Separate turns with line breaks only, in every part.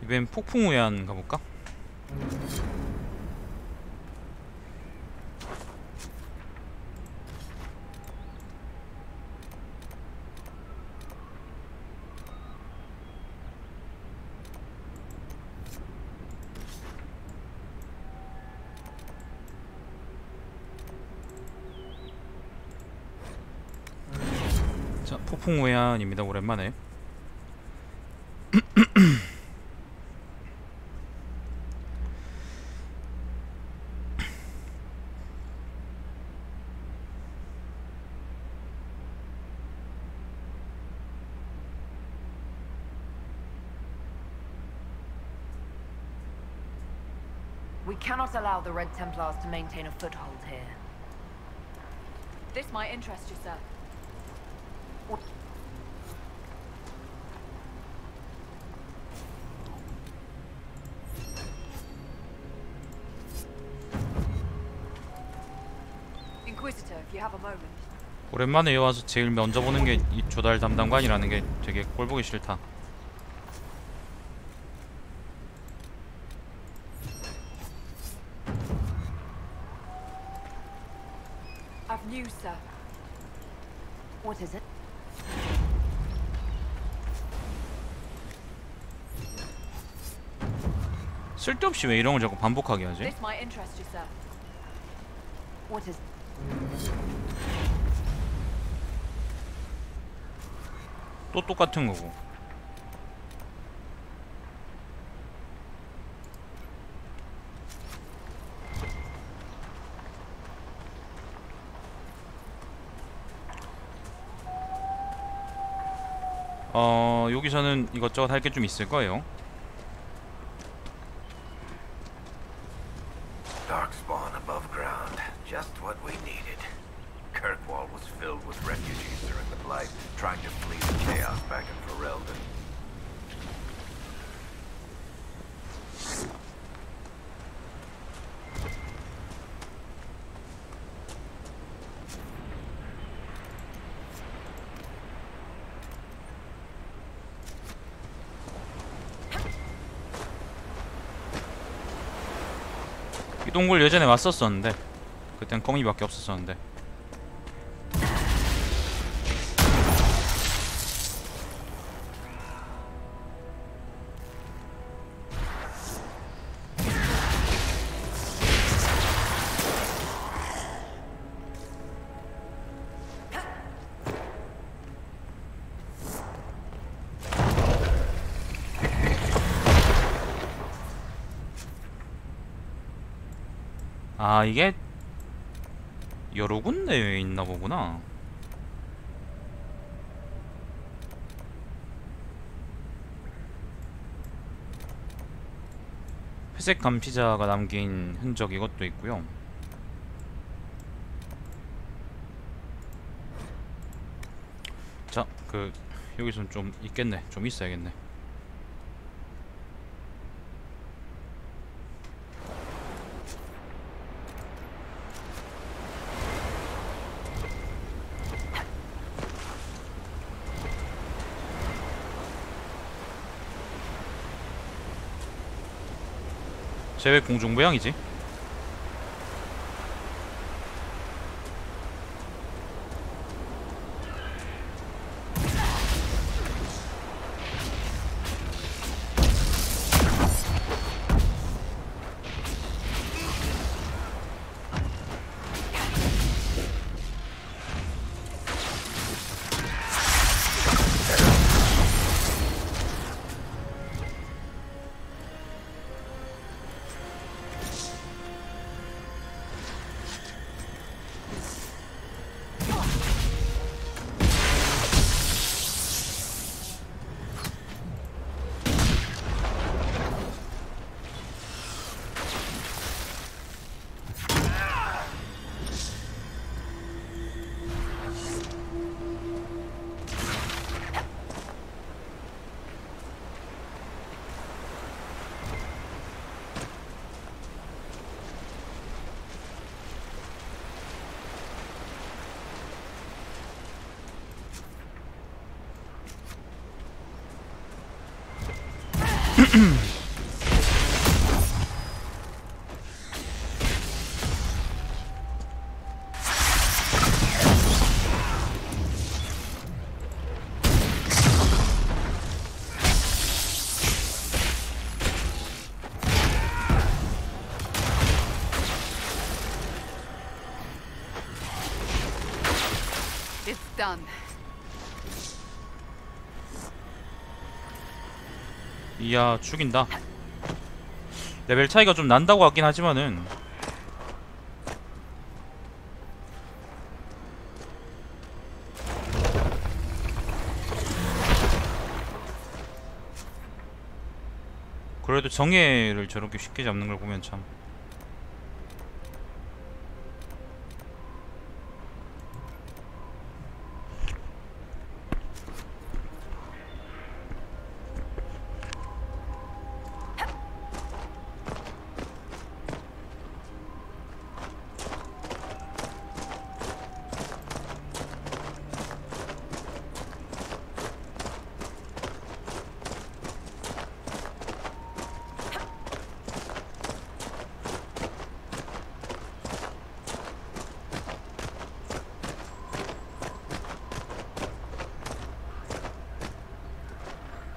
이번엔 폭풍 우회한 가볼까? 자, 폭풍 우회한입니다. 오랜만에.
We cannot allow the Red Templars to maintain a foothold here.
This might interest you, sir. Inquisitor, if you have a moment.
오랜만에 와서 제일 먼저 보는 게 이 조달 담당관이라는 게 되게 꼴보기 싫다.
I've news, sir.
What is it?
쓸데없이 왜 이런 걸 자꾸 반복하게 하지?
This might interest you, sir.
What is?
또 똑같은 거고. 여기서는 이것저것 할 게 좀 있을 거예요.
Darkspawn above ground, just what we needed. Kirkwall was filled with refugees during the Blight, trying to flee the chaos back in Ferelden.
이 동굴 예전에 왔었었는데 그땐 거미밖에 없었었는데. 아, 이게 여러 군데에 있나 보구나. 회색 감피자가 남긴 흔적 이것도 있고요. 자, 여기선 좀 있겠네. 좀 있어야겠네. 쟤 왜 공중부양이지?
It's done.
이야, 죽인다. 레벨 차이가 좀 난다고 하긴 하지만은 그래도 정예를 저렇게 쉽게 잡는 걸 보면 참.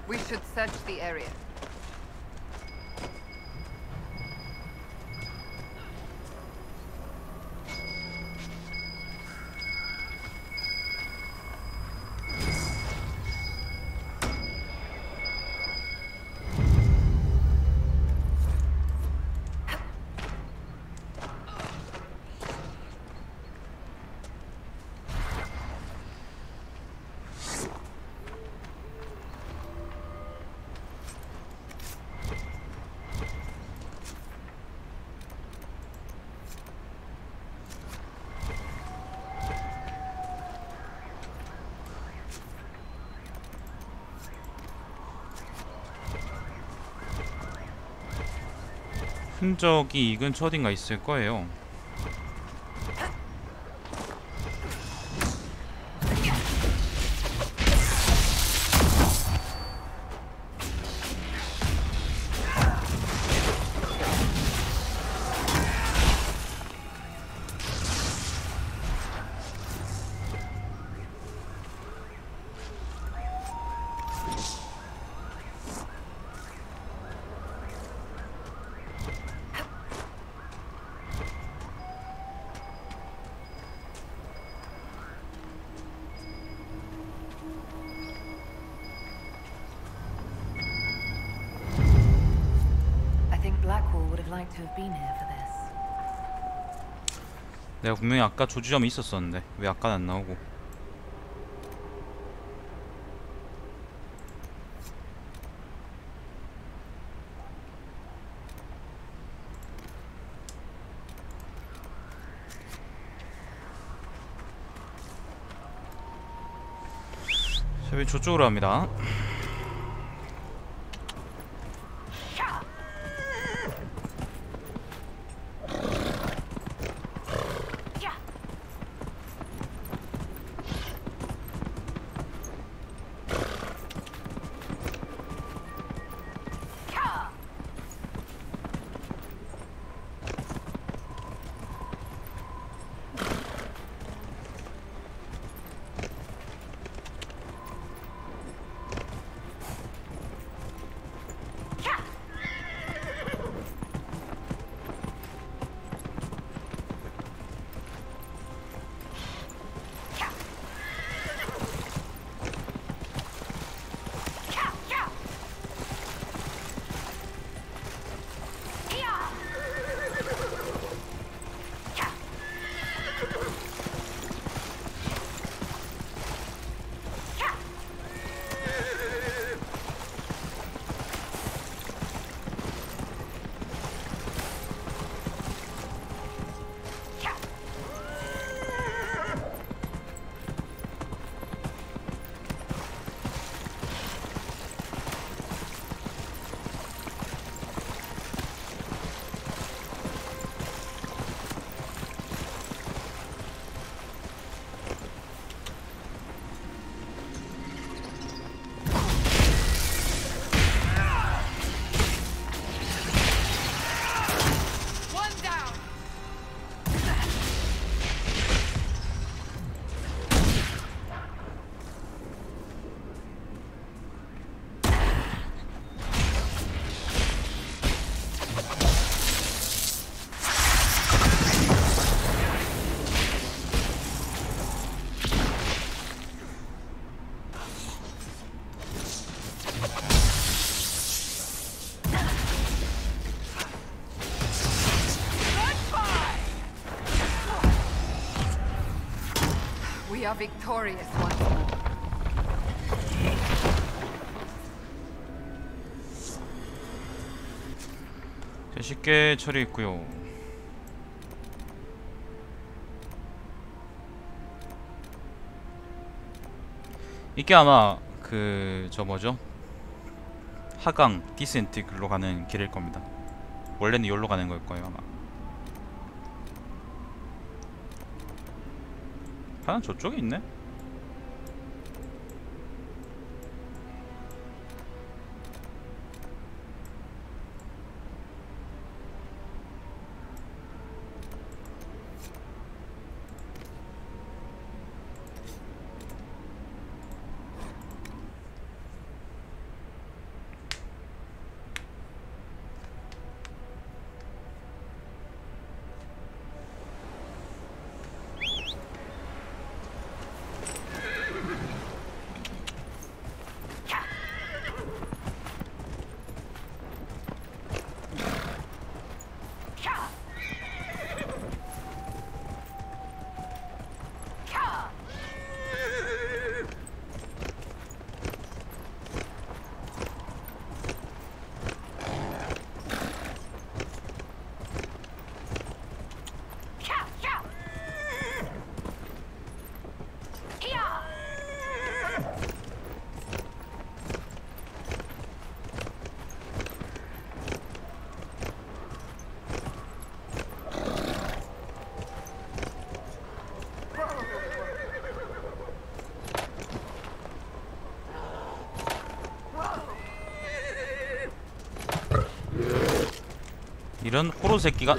We should search the area.
흔적이 이 근처 어딘가 있을 거예요.
Blackwall would have liked to have been here for this.
내가 분명히 아까 조주점이 있었었는데 왜 아까는 안 나오고. 자, 저쪽으로 갑니다.
We are victorious once more.
자, 쉽게 처리했고요. 이게 아마 그 저 뭐죠? 하강 디센트 글로 가는 길일 겁니다. 원래는 여기로 가는 걸 거예요 아마. 하나 저쪽에 있네? 이런 호로 새끼가.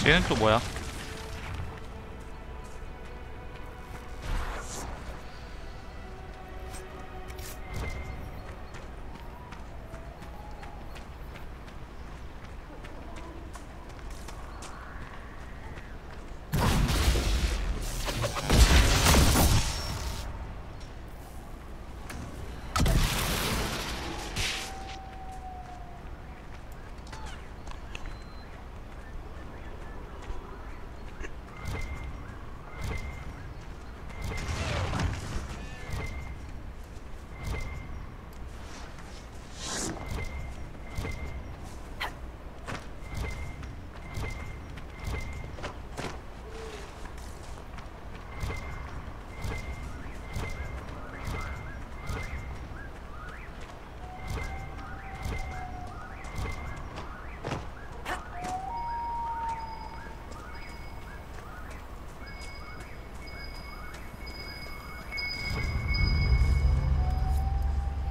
쟤는 또 뭐야?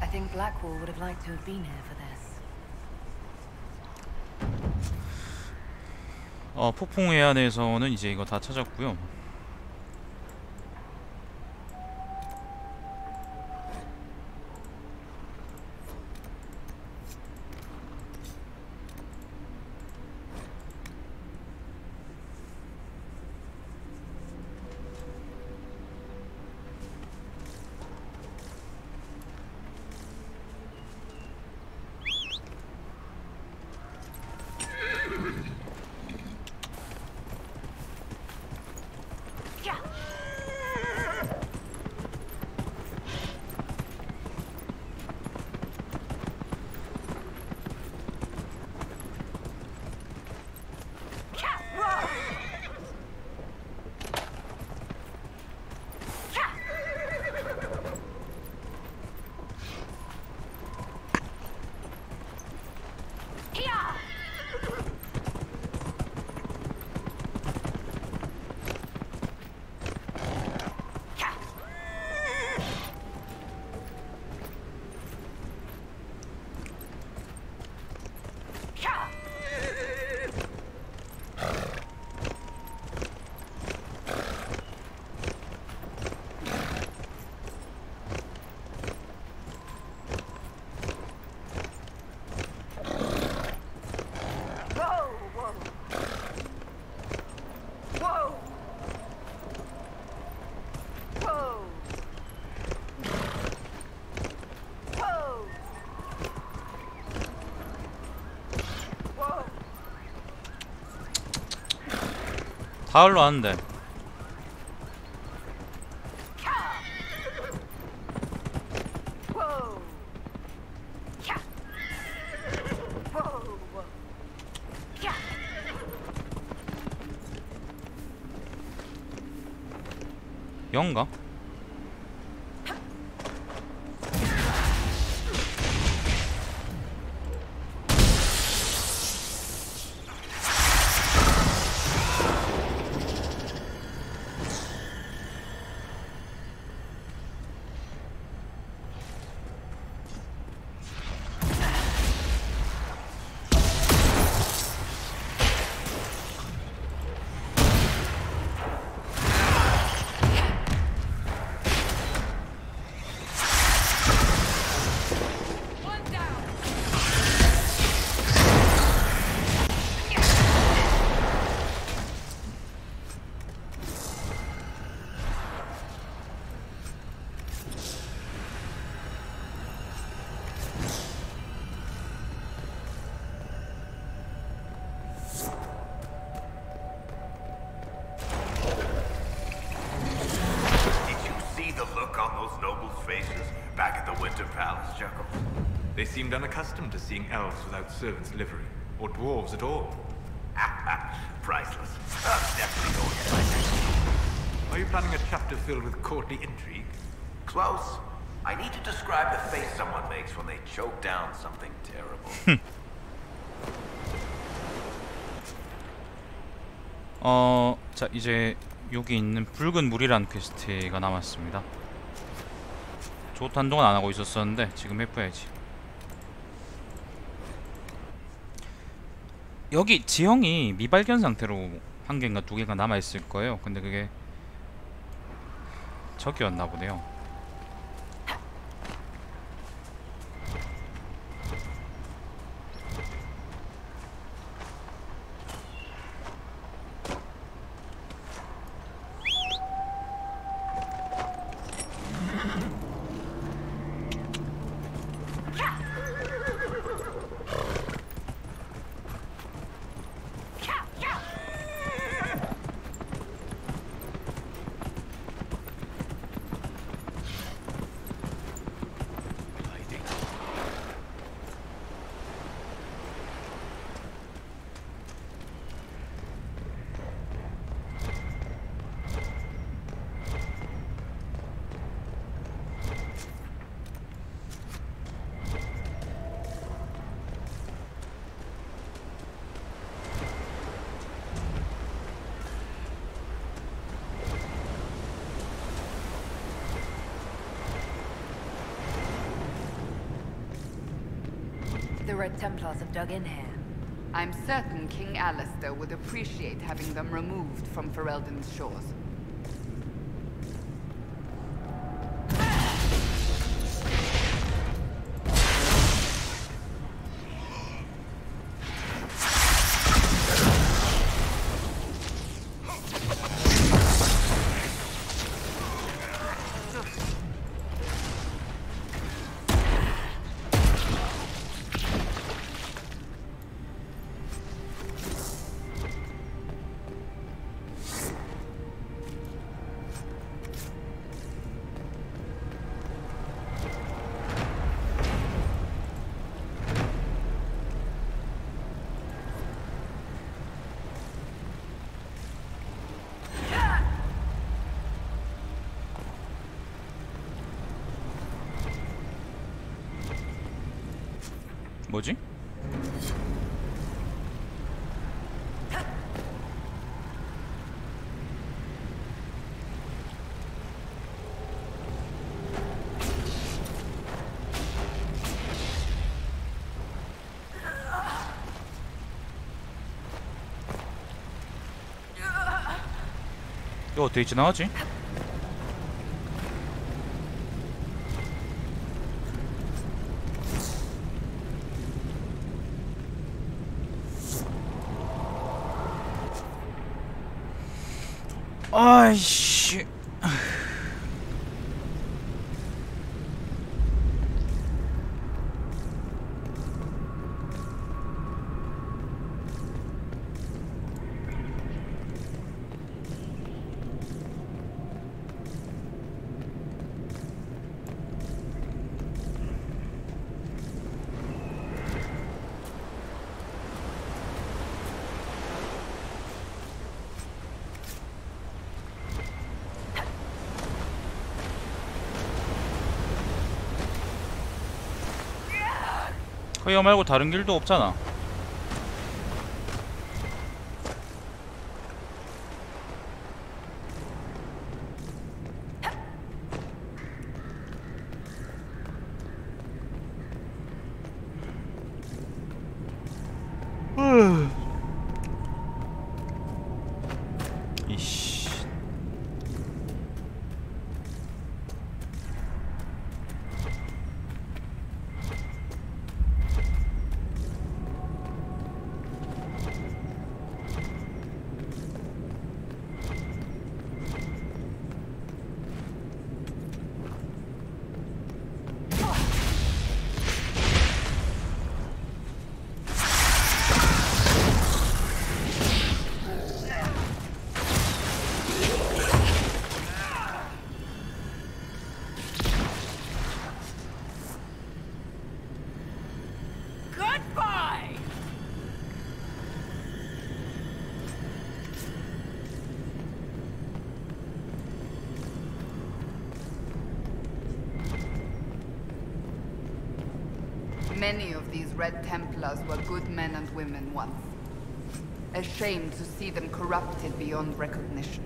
I think Blackwall would have liked to have been here for this.
폭풍 해안에서는 이제 이거 다 찾았고요. 다 흘러왔는데.
Whoa. Yeah. Whoa. Yeah.
영가?
They seemed unaccustomed to seeing elves without servants' livery, or dwarves at all.
Priceless. Definitely going to my next.
Are you planning a chapter filled with courtly intrigue?
Close. I need to describe the face someone makes when they choke down something terrible.
자 이제 여기 있는 붉은 물이란 퀘스트가 남았습니다. 저것도 한동안 안 하고 있었었는데 지금 해봐야지. 여기 지형이 미발견 상태로 한 개인가 두 개가 남아 있을 거예요. 근데 그게 저기였나 보네요.
The Red Templars have dug in here.
I'm certain King Alistair would appreciate having them removed from Ferelden's shores.
뭐지? 이거 어떻게 지나가지? 아이씨. 커이어 말고 다른 길도 없잖아. 이씨.
Many of these Red Templars were good men and women once. A shame to see them corrupted beyond recognition.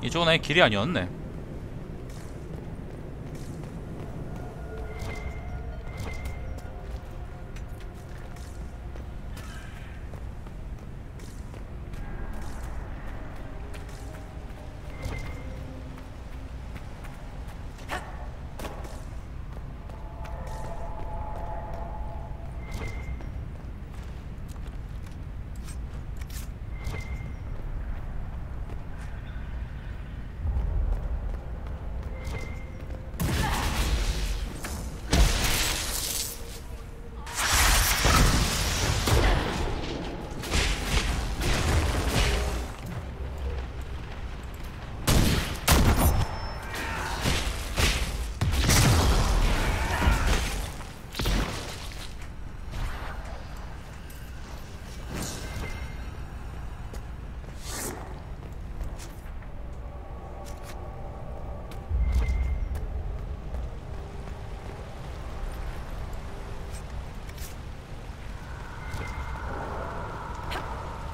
이쪽은 아예 길이 아니었네.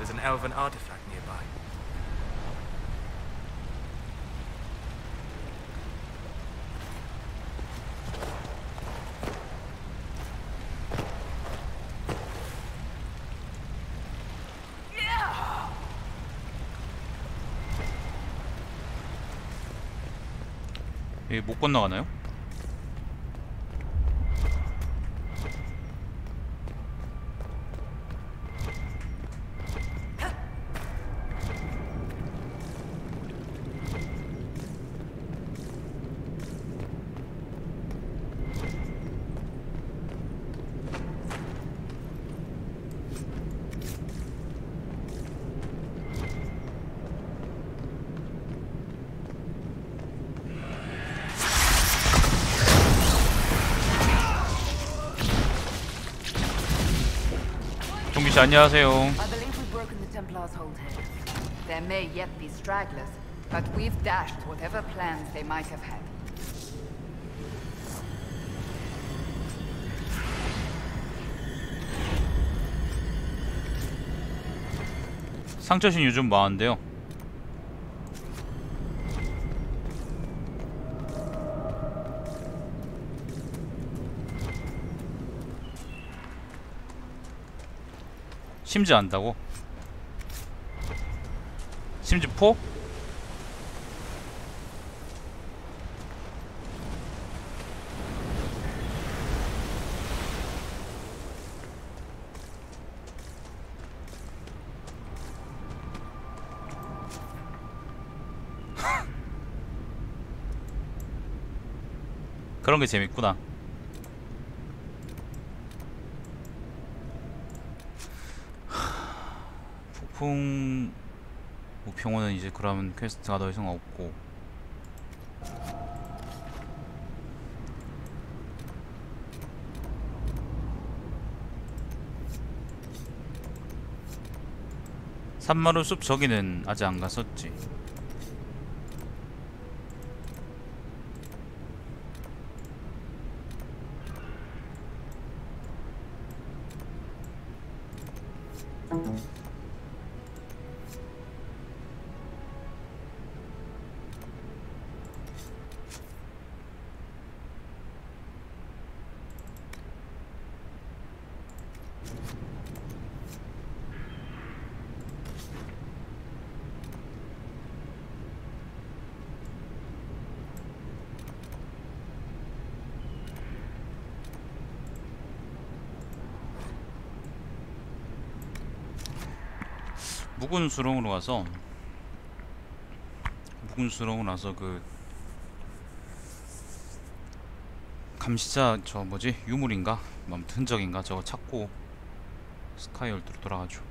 There's an elven artifact nearby.
여기 못 건너가나요? 종기씨 안녕하세요.
I believe we've broken the Templars' hold here.
There may yet be stragglers, but we've dashed whatever plans they might have had.
상처신 요즘 많은데요. 심지 안다고? 심지 포? 그런 게 재밌구나. 폭풍 우평원은 이제 그런 퀘스트가 더 이상 없고, 산마루 숲 저기는 아직 안 갔었지. 묵은 수렁으로 가서 그 감시자 저 뭐지 유물인가 뭐 아무튼 흔적인가 저거 찾고 스카이월드로 돌아가죠.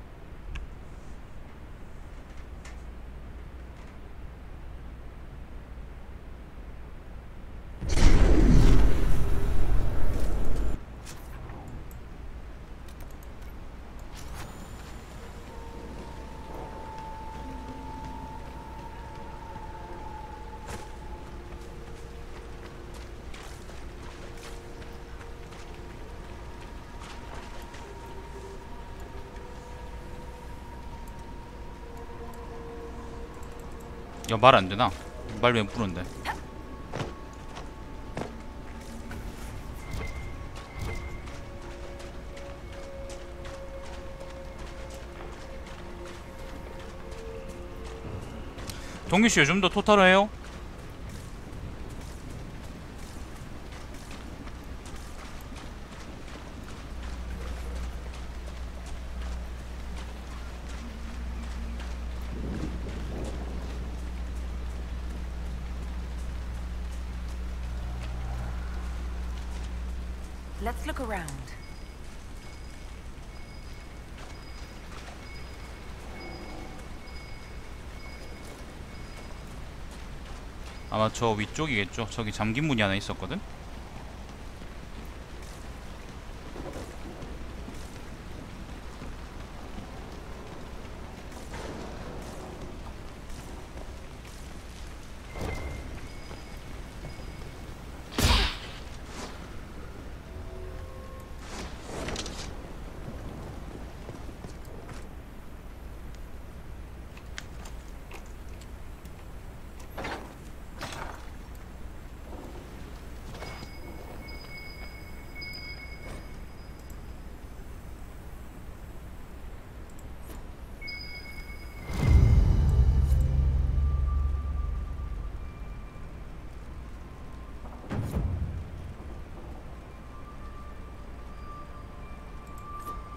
야, 말 안되나? 말 왜 부른데? 동규씨 요즘도 토탈을 해요?
Let's look around.
아마 저 위쪽이겠죠. 저기 잠긴 문이 하나 있었거든?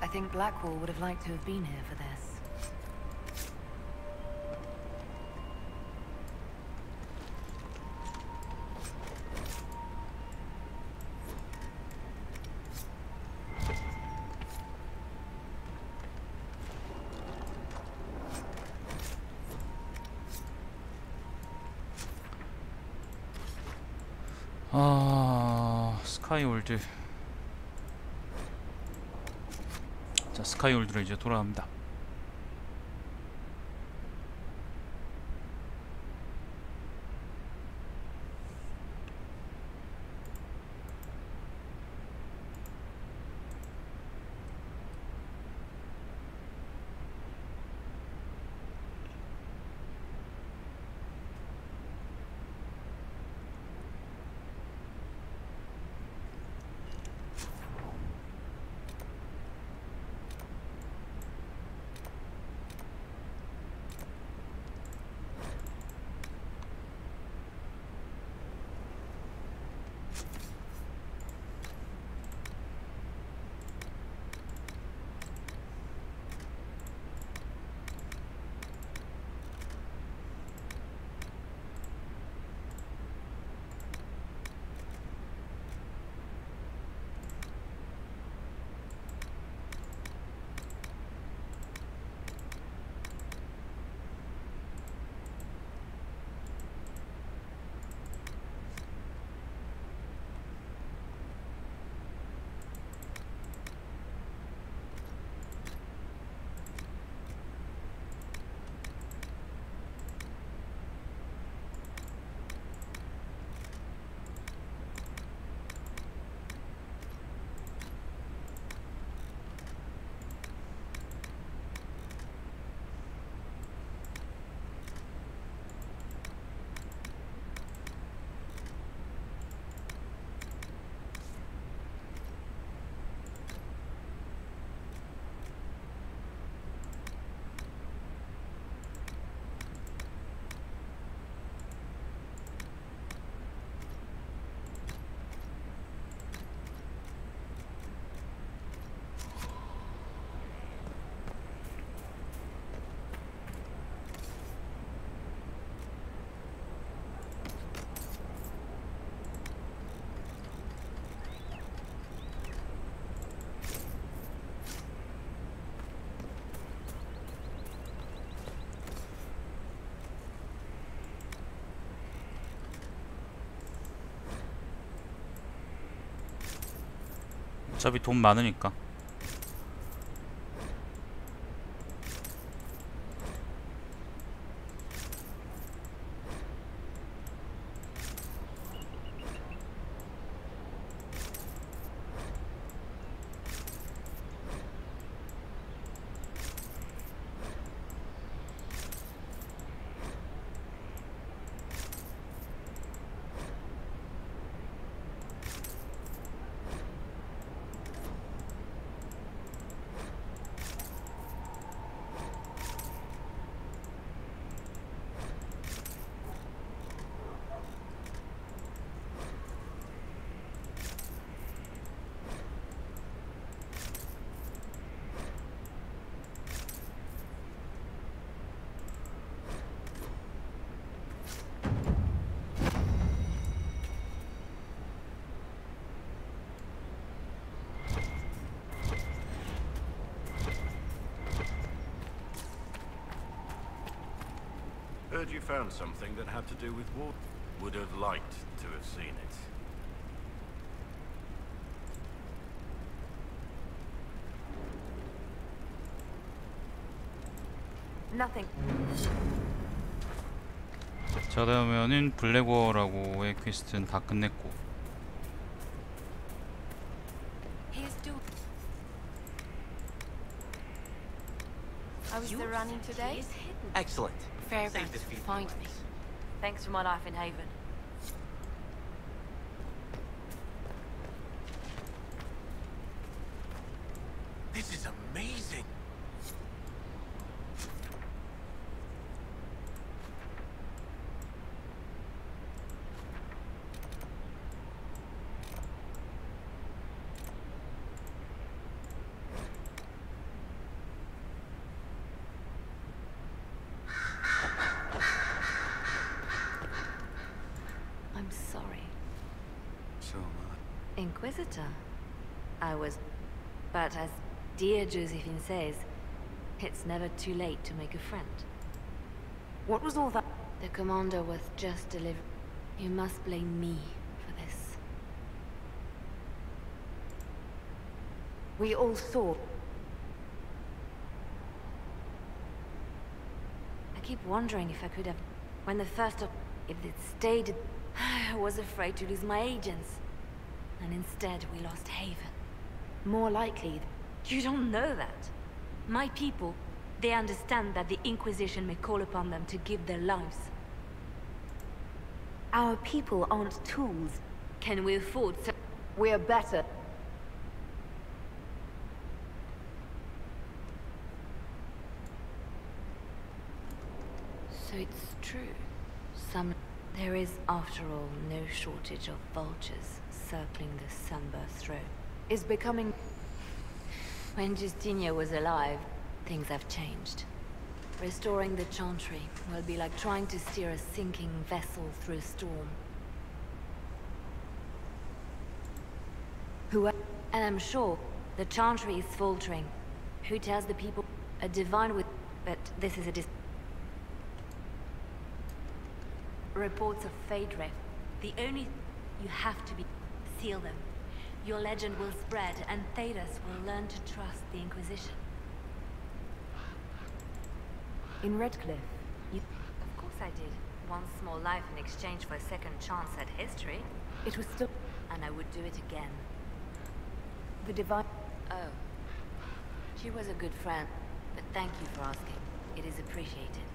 I think Blackwall would have liked to have been here for this.
스카이월드. 자, 스카이월드로 이제 돌아갑니다. 어차피 돈 많으니까.
Heard you found something that had to do with war. Would have liked to have seen it.
Nothing.
자, 그러면은 블랙워라고의 퀘스트는 다 끝냈고.
Here's do. How was the running today?
Excellent.
Fairbanks
Saved a few
find me.
points.
Thanks for my life in Haven.
This is amazing.
I'm sorry.
So much.
Inquisitor. I was... But as dear Josephine says, it's never too late to make a friend. What was all that? The commander was just delivering. You must blame me for this. We all saw. I keep wondering if I could have... When the first... If it stayed... I was afraid to lose my agents. And instead we lost Haven. More likely... You don't know that. My people, they understand that the Inquisition may call upon them to give their lives. Our people aren't tools. Can we afford so... We're better. So it's true. There is, after all, no shortage of vultures circling the Sunburst throne. Is becoming... When Justinia was alive, things have changed. Restoring the Chantry will be like trying to steer a sinking vessel through a storm. And I'm sure the Chantry is faltering. Who tells the people? A divine with... But this is a reports of Fade Rift. The only... You have to be... Seal them. Your legend will spread, and Thedas will learn to trust the Inquisition. In Redcliffe, you... Of course I did. One small life in exchange for a second chance at history. It was still... And I would do it again. The divine... Oh. She was a good friend, but thank you for asking. It is appreciated.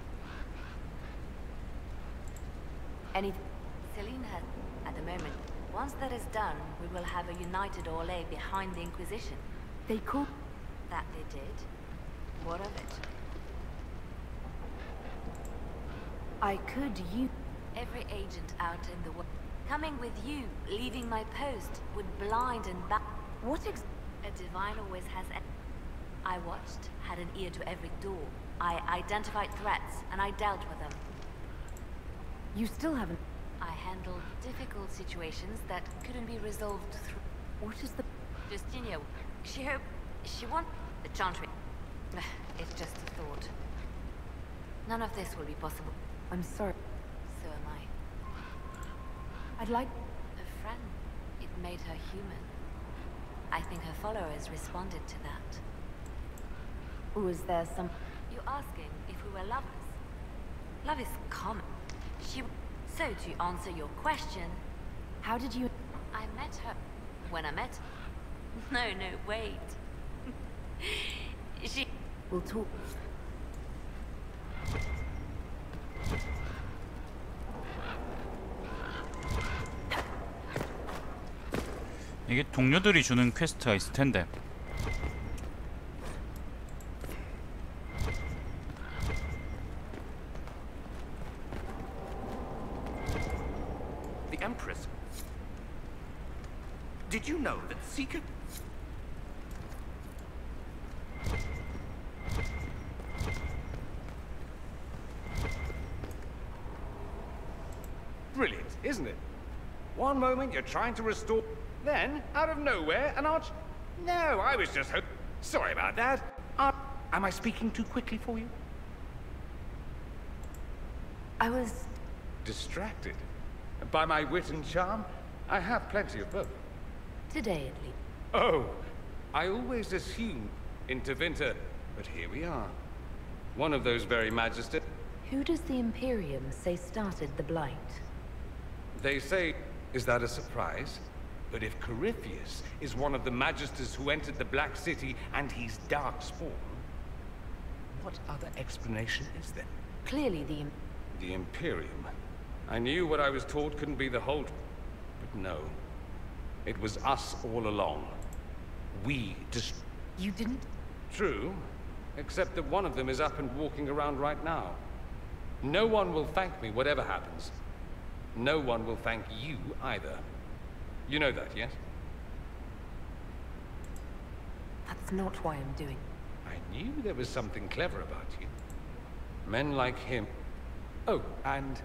Celine has... At the moment... Once that is done, we will have a united Orlais behind the Inquisition. They could... That they did. What of it? I could use... Every agent out in the world... Coming with you, leaving my post, would blind and back... What A divine always has... I watched, had an ear to every door. I identified threats, and I dealt with them. You still haven't... I handled difficult situations that couldn't be resolved through... What is the... Justinia, she hoped... She want... The Chantry... It's just a thought. None of this will be possible. I'm sorry. So am I. I'd like... A friend. It made her human. I think her followers responded to that. Was there some... You're asking if we were lovers? Love is common. So to answer your question, how did you... I met her... When I met... No, wait. She... We'll talk...
이게 동료들이 주는 퀘스트가 있을 텐데.
The Empress. Did you know that Seeker...
Brilliant, isn't it? One moment you're trying to restore... Then, out of nowhere, an arch... No, I was just sorry about that. Am I speaking too quickly for you?
I was...
Distracted. By my wit and charm, I have plenty of both.
Today at least.
Oh, I always assumed into winter, but here we are. One of those very magisters.
Who does the Imperium say started the Blight?
They say, is that a surprise? But if Corypheus is one of the magisters who entered the Black City and he's Darkspawn, what other explanation is there?
Clearly
The Imperium. I knew what I was taught couldn't be the whole... But no. It was us all along. We just...
You didn't...
True. Except that one of them is up and walking around right now. No one will thank me, whatever happens. No one will thank you either. You know that, yes?
That's not why I'm doing...
I knew there was something clever about you. Men like him... Oh, and...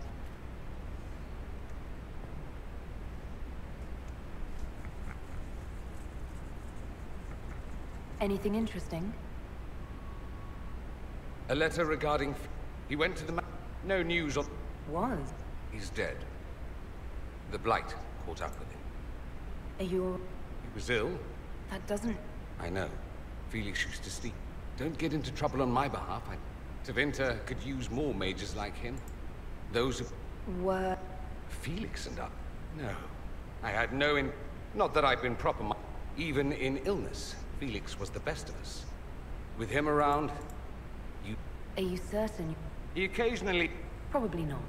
Anything interesting?
A letter regarding... He went to the... No news on...
Was?
He's dead. The Blight caught up with him.
Are you...
He was ill.
That doesn't...
I know. Felix used to sleep. Don't get into trouble on my behalf. Tevinter could use more mages like him. Those who...
Were...
Felix and I... No. I had no in... Not that I've been proper... Even in illness, Felix was the best of us. With him around, you...
Are you certain?
He occasionally...
Probably not.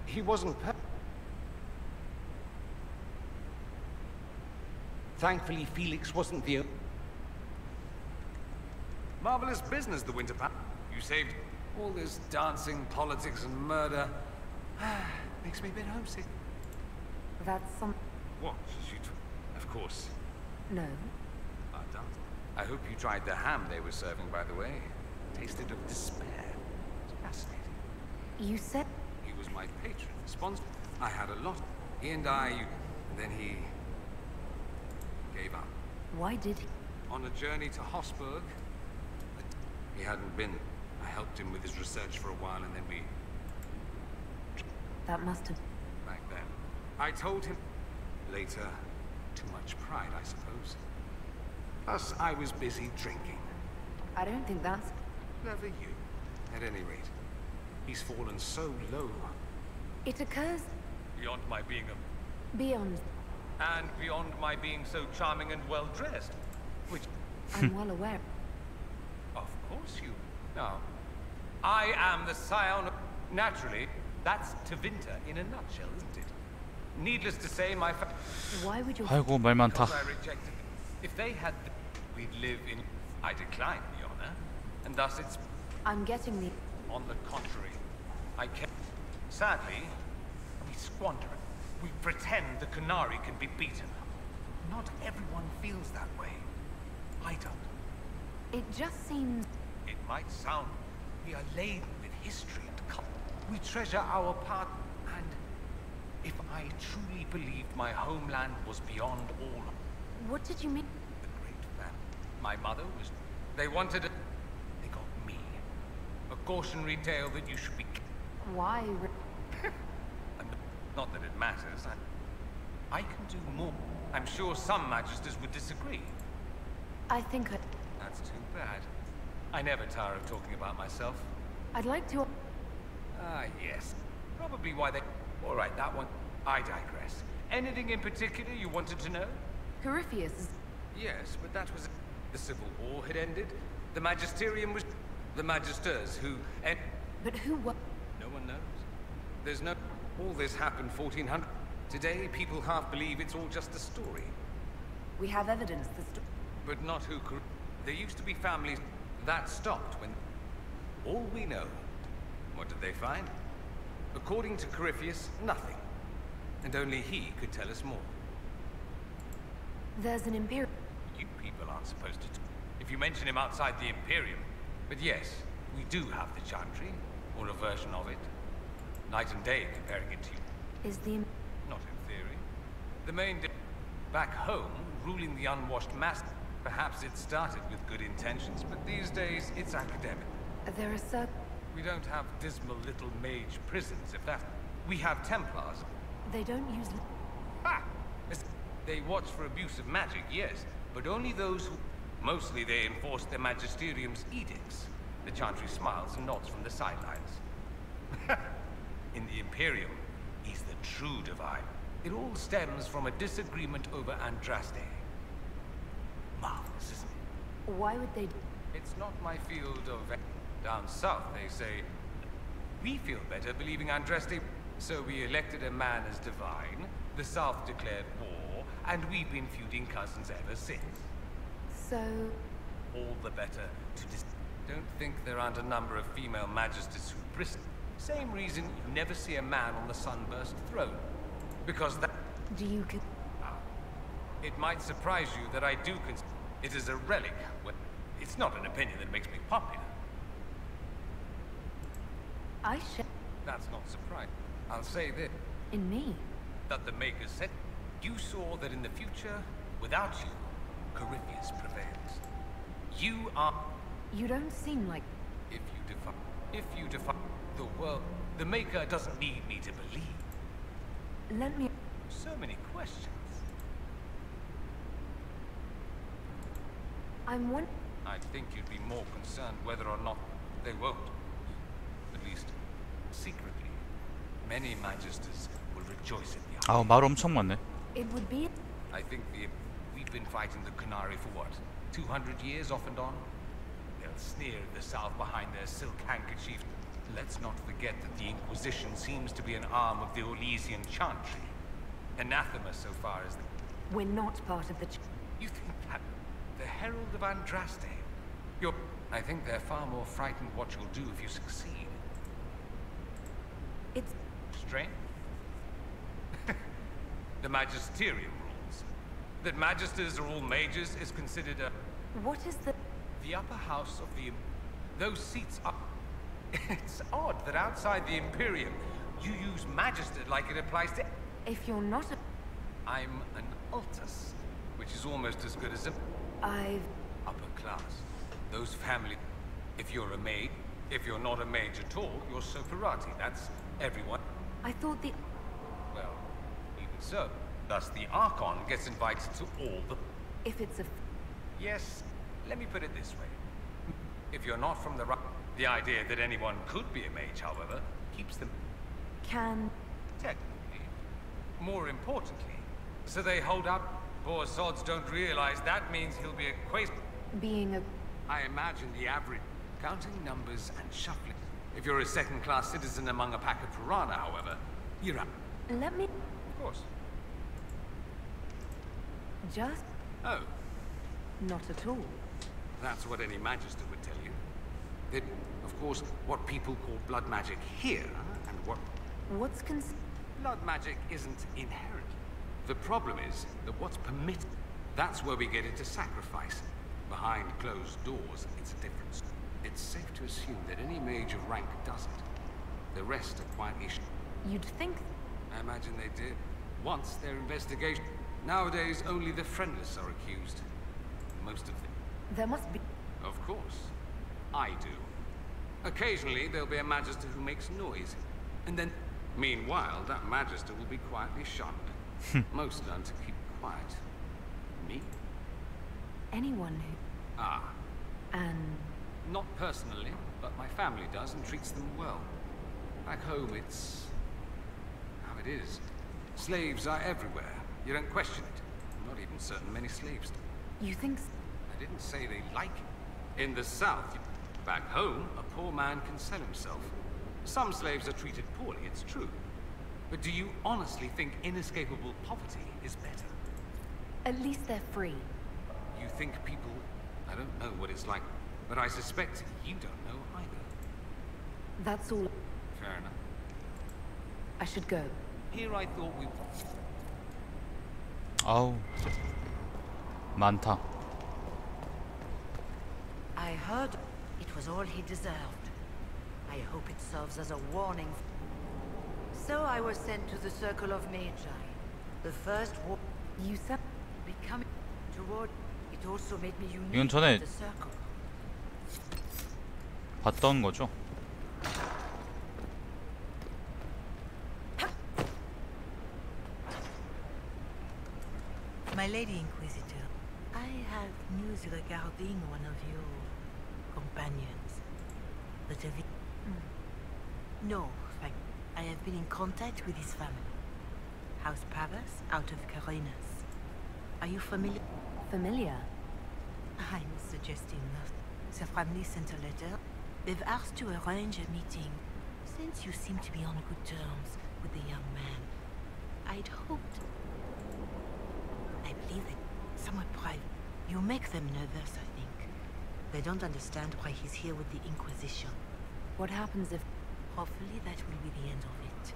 He wasn't Thankfully, Felix wasn't the... Marvelous business, the Winter Path. You saved all this dancing, politics, and murder. Makes me a bit homesick.
That's some...
What? Of course.
No.
I hope you tried the ham they were serving, by the way. Tasted of despair. It's fascinating.
You said...
He was my patron, sponsor. I had a lot. He and I... Then he... gave up.
Why did he...
On a journey to Hossberg. He hadn't been. I helped him with his research for a while, and then we...
That must have...
Back then. I told him... Later, too much pride, I suppose. Plus, I was busy drinking.
I don't think that's...
Never you. At any rate, he's fallen so low.
It occurs...
Beyond my being a...
Beyond...
And beyond my being so charming and well-dressed. Which...
I'm well aware.
Of course you... Now, I am the scion of... Naturally, that's Tevinter in a nutshell, isn't it? Needless to say, my
Why would you...
아이고 말 많다.
I rejected them. If they had... We'd live in... I declined the honor. And thus it's...
I'm getting the...
On the contrary, I kept... Sadly, we squander it. We pretend the Canary can be beaten. Not everyone feels that way. I don't.
It just seems...
It might sound... We are laden with history and culture. We treasure our part, and... If I truly believed my homeland was beyond all...
What did you mean?
The great family. My mother was... They wanted it... They got me. A cautionary tale that you should be...
Why...
Not that it matters. I can do more. I'm sure some magisters would disagree.
I think
That's too bad. I never tire of talking about myself.
I'd like to...
Ah, yes. Probably why they... All right, that one. I digress. Anything in particular you wanted to know?
Corypheus is...
Yes, but that was... The Civil War had ended. The Magisterium was... The Magisters who... And...
But who what?
No one knows. There's no... All this happened 1400. Today, people half believe it's all just a story.
We have evidence
But not who... There used to be families... That stopped when... All we know... What did they find? According to Corypheus, nothing. And only he could tell us more.
There's an Imperial...
You people aren't supposed to... If you mention him outside the Imperium. But yes, we do have the Chantry, or a version of it. Night and day comparing it to you.
Is the...
Not in theory. The main... Back home, ruling the unwashed mass... Perhaps it started with good intentions, but these days it's academic.
There are certain...
We don't have dismal little mage prisons, if that... We have Templars.
They don't use...
Ha! They watch for abuse of magic, yes, but only those who... Mostly they enforce their Magisterium's edicts. The Chantry smiles and nods from the sidelines. In the Imperium, he's the true divine. It all stems from a disagreement over Andraste. Marvelous, isn't it?
Why would they...
It's not my field of... Down south, they say... We feel better believing Andraste... So we elected a man as divine, the South declared war, and we've been feuding cousins ever since.
So...
All the better to Don't think there aren't a number of female magisters who bristle. Same reason you never see a man on the sunburst throne. Because that...
Do you...
It might surprise you that I do consider it as a relic. Well, it's not an opinion that makes me popular.
I share...
That's not surprising. I'll say this.
In me?
That the Makers said, you saw that in the future, without you, Corypheus prevails. You are...
You don't seem like...
If you defy the world, the Maker doesn't need me to believe.
Let me...
So many questions.
I'm one...
I think you'd be more concerned whether or not they won't. At least, secretly. Many Magisters will rejoice at the
아우 말 엄청 많네.
It would be...
I think we've been fighting the Canary for what? 200 years off and on? They'll sneer at the South behind their silk handkerchief. Let's not forget that the Inquisition seems to be an arm of the Orlesian Chantry. Anathema so far as the...
We're not part of the...
You think that? The Herald of Andraste? I think they're far more frightened what you'll do if you succeed.
It's...
Strange? The Magisterium rules. That Magisters are all mages is considered a...
What is the...
The upper house of the... Those seats are... It's odd that outside the Imperium, you use Magister like it applies to...
If you're not a...
I'm an Altus, which is almost as good as a...
I've...
Upper class. Those family... If you're a maid, if you're not a mage at all, you're Soperati. That's everyone.
I thought the...
Well, even so. Thus, the Archon gets invited to all the...
If it's a...
Yes, let me put it this way. If you're not from the right... The idea that anyone could be a mage, however, keeps them...
Can...
Technically. More importantly. So they hold up. Poor sods don't realize that means he'll be a quasi...
Being a...
I imagine the average... Counting numbers and shuffling. If you're a second-class citizen among a pack of piranha, however, you're up.
Let me...
Of course.
Just...
Oh,
Not at all.
that's what any Magister would tell you. That, of course, what people call blood magic here, and what...
What's
Blood magic isn't inherent. The problem is that what's permitted, that's where we get into sacrifice. Behind closed doors, it's a difference. It's safe to assume that any mage of rank doesn't. The rest are quietly...
You'd think...
I imagine they did. Once their investigation... Nowadays, only the friendless are accused. Most of them.
There must be...
Of course. I do. Occasionally, there'll be a Magister who makes noise. And then... Meanwhile, that Magister will be quietly shunned. Most learn to keep quiet. Me?
anyone who...
Ah,
And...
not personally, but my family does and treats them well. Back home, it's how it is. Slaves are everywhere. You don't question it. I'm not even certain many slaves do.
You think...
I didn't say they like it. In the South, back home, a poor man can sell himself. Some slaves are treated poorly, it's true. But do you honestly think inescapable poverty is better?
At least they're free.
You think people... I don't know what it's like, but I suspect you don't know either.
That's all.
Fair enough.
I should go.
Here I thought we...
아우 많다.
I heard it was all he deserved. I hope it serves as a warning. So I was sent to the Circle of Magi. The first war...
You said...
Becoming... Toward... It also made me unique
이건 전에
to the Circle.
봤던 거죠?
My Lady Inquisitor, I have news regarding one of your companions. But of it... No, thank I have been in contact with his family. House Pavas, out of Carinas. Are you familiar?
Familiar?
I'm suggesting that the family sent a letter. They've asked to arrange a meeting. Since you seem to be on good terms with the young man, I'd hoped... I believe it. Somewhat private. You make them nervous, I think. They don't understand why he's here with the Inquisition.
What happens if...
Hopefully that will be the end of it.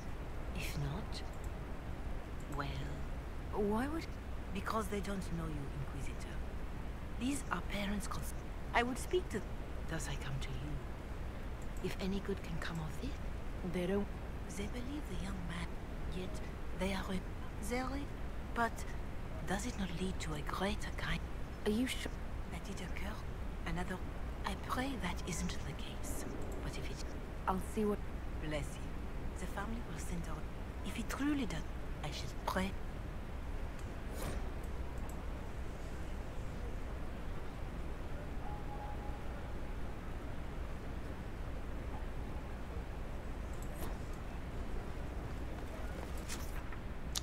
If not... Well...
Why would...
Because they don't know you, Inquisitor. These are parents' I would speak to... Thus I come to you. If any good can come of it...
They don't...
They believe the young man, yet they are... Zeri, but... Does it not lead to a greater kind?
Are you sure?
That it occur? Another... I pray that isn't the case. But if it...
I'll see what...
Bless you. The family will send out... If it truly does, I should pray...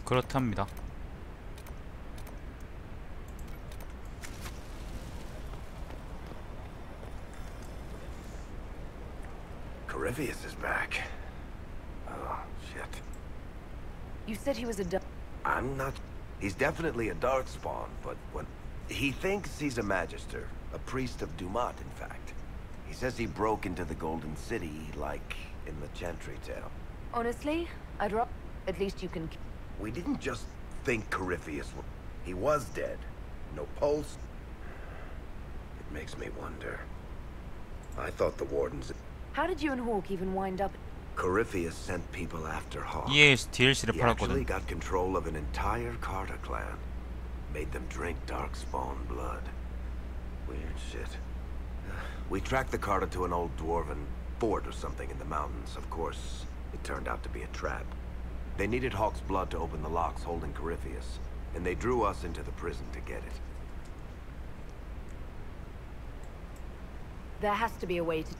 그렇답니다.
Corypheus is back. Oh, shit.
You said he was a...
I'm not... He's definitely a darkspawn, but when... He thinks he's a magister. A priest of Dumat, in fact. He says he broke into the Golden City, like in the Chantry tale.
Honestly, I'd rather... At least you can...
We didn't just think Corypheus was... He was dead. No pulse. It makes me wonder. I thought the wardens...
How did you and Hawk even wind up...
Corypheus sent people after Hawk.
EA DLC를
He actually
팔았거든.
got control of an entire Carter clan. Made them drink darkspawn blood. Weird shit. We tracked the Carter to an old dwarven fort or something in the mountains. Of course, it turned out to be a trap. They needed Hawk's blood to open the locks holding Corypheus, and they drew us into the prison to get it.
There has to be a way to...